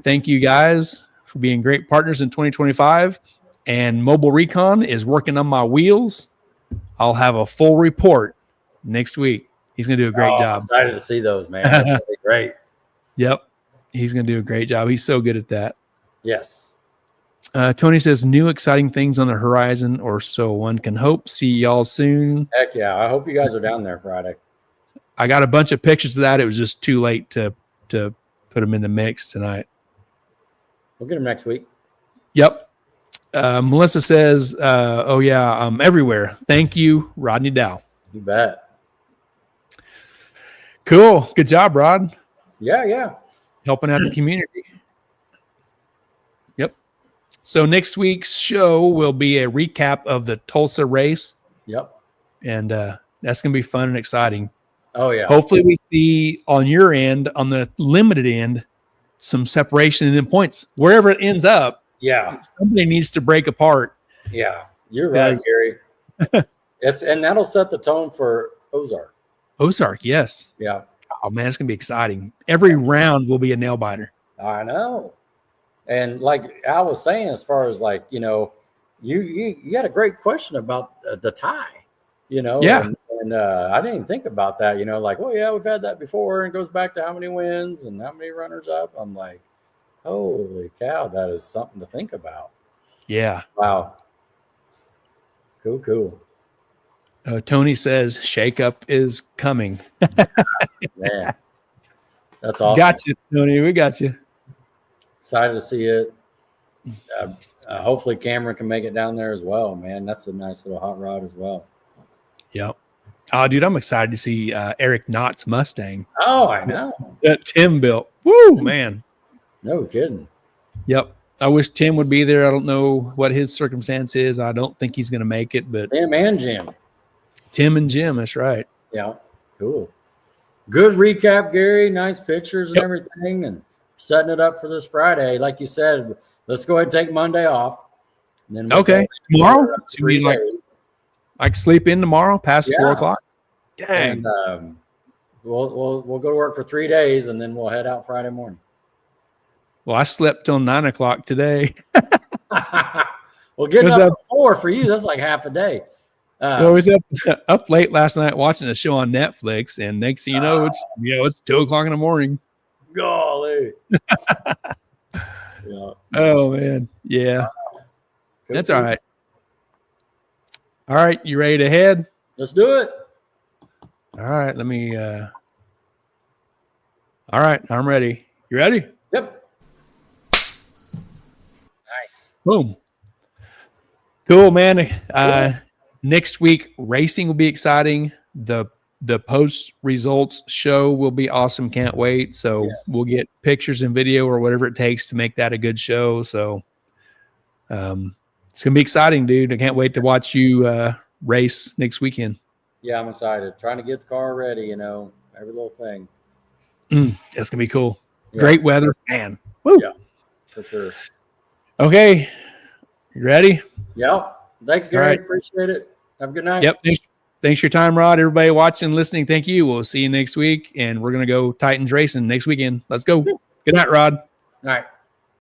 Thank you guys for being great partners in 2025. And Mobile Recon is working on my wheels. I'll have a full report next week. He's going to do a great job. I'm excited to see those, man. That's going to be great. Yep. He's going to do a great job. He's so good at that. Yes. Tony says, new exciting things on the horizon, or so one can hope. See y'all soon. Heck yeah. I hope you guys are down there Friday. I got a bunch of pictures of that. It was just too late to put them in the mix tonight. We'll get them next week. Yep. Melissa says, oh, yeah, I'm everywhere. Thank you, Rodney Dow. You bet. Cool. Good job, Rod. Yeah. Helping out the community. Yep. So next week's show will be a recap of the Tulsa race. Yep. And that's going to be fun and exciting. Oh, yeah. Hopefully we see on your end, on the limited end, some separation in points. Wherever it ends up, somebody needs to break apart. Yeah, you're right, Gary. And that'll set the tone for Ozark. Ozark, yes. Yeah. Oh, man, it's going to be exciting. Every round will be a nail biter. I know. And like I was saying, as far as like, you had a great question about the tie, Yeah. And I didn't even think about that, like, oh, yeah, we've had that before. And it goes back to how many wins and how many runners up. I'm like, holy cow, that is something to think about. Yeah. Wow. Cool. Tony says shakeup is coming. Man, that's awesome. Got you, Tony. We got you. Excited to see it. Hopefully Cameron can make it down there as well, man. That's a nice little hot rod as well. Yep. Oh, dude, I'm excited to see Eric Knott's Mustang. Oh, I know. That Tim built. Woo, man. No kidding. Yep. I wish Tim would be there. I don't know what his circumstance is. I don't think he's going to make it, but Tim and Jim. Tim and Jim, that's right. Yeah. Cool. Good recap, Gary. Nice pictures and everything, and setting it up for this Friday. Like you said, let's go ahead and take Monday off. And then tomorrow? I can sleep in tomorrow past 4 o'clock. Dang. And, we'll go to work for 3 days, and then we'll head out Friday morning. Well, I slept till 9 o'clock today. Well, getting up at 4 for you, that's like half a day. I was up late last night watching a show on Netflix, and next thing you know, it's 2 o'clock in the morning. Golly. Oh man, yeah. That's all right. All right, you ready to head? Let's do it. All right, let me. All right, I'm ready. You ready? Yep. Nice. Boom. Cool, man. Next week, racing will be exciting. The post results show will be awesome. Can't wait. So we'll get pictures and video or whatever it takes to make that a good show. So It's gonna be exciting, dude. I can't wait to watch you race next weekend. Yeah, I'm excited. Trying to get the car ready, you know, every little thing. That's gonna be cool. Yeah. Great weather, man. Woo. Yeah, for sure. Okay, you ready? Yeah. Thanks, Gary. Right. Appreciate it. Have a good night. Yep. Thanks for your time, Rod. Everybody watching, listening, thank you. We'll see you next week, and we're gonna go Titans racing next weekend. Let's go. Good night, Rod. All right.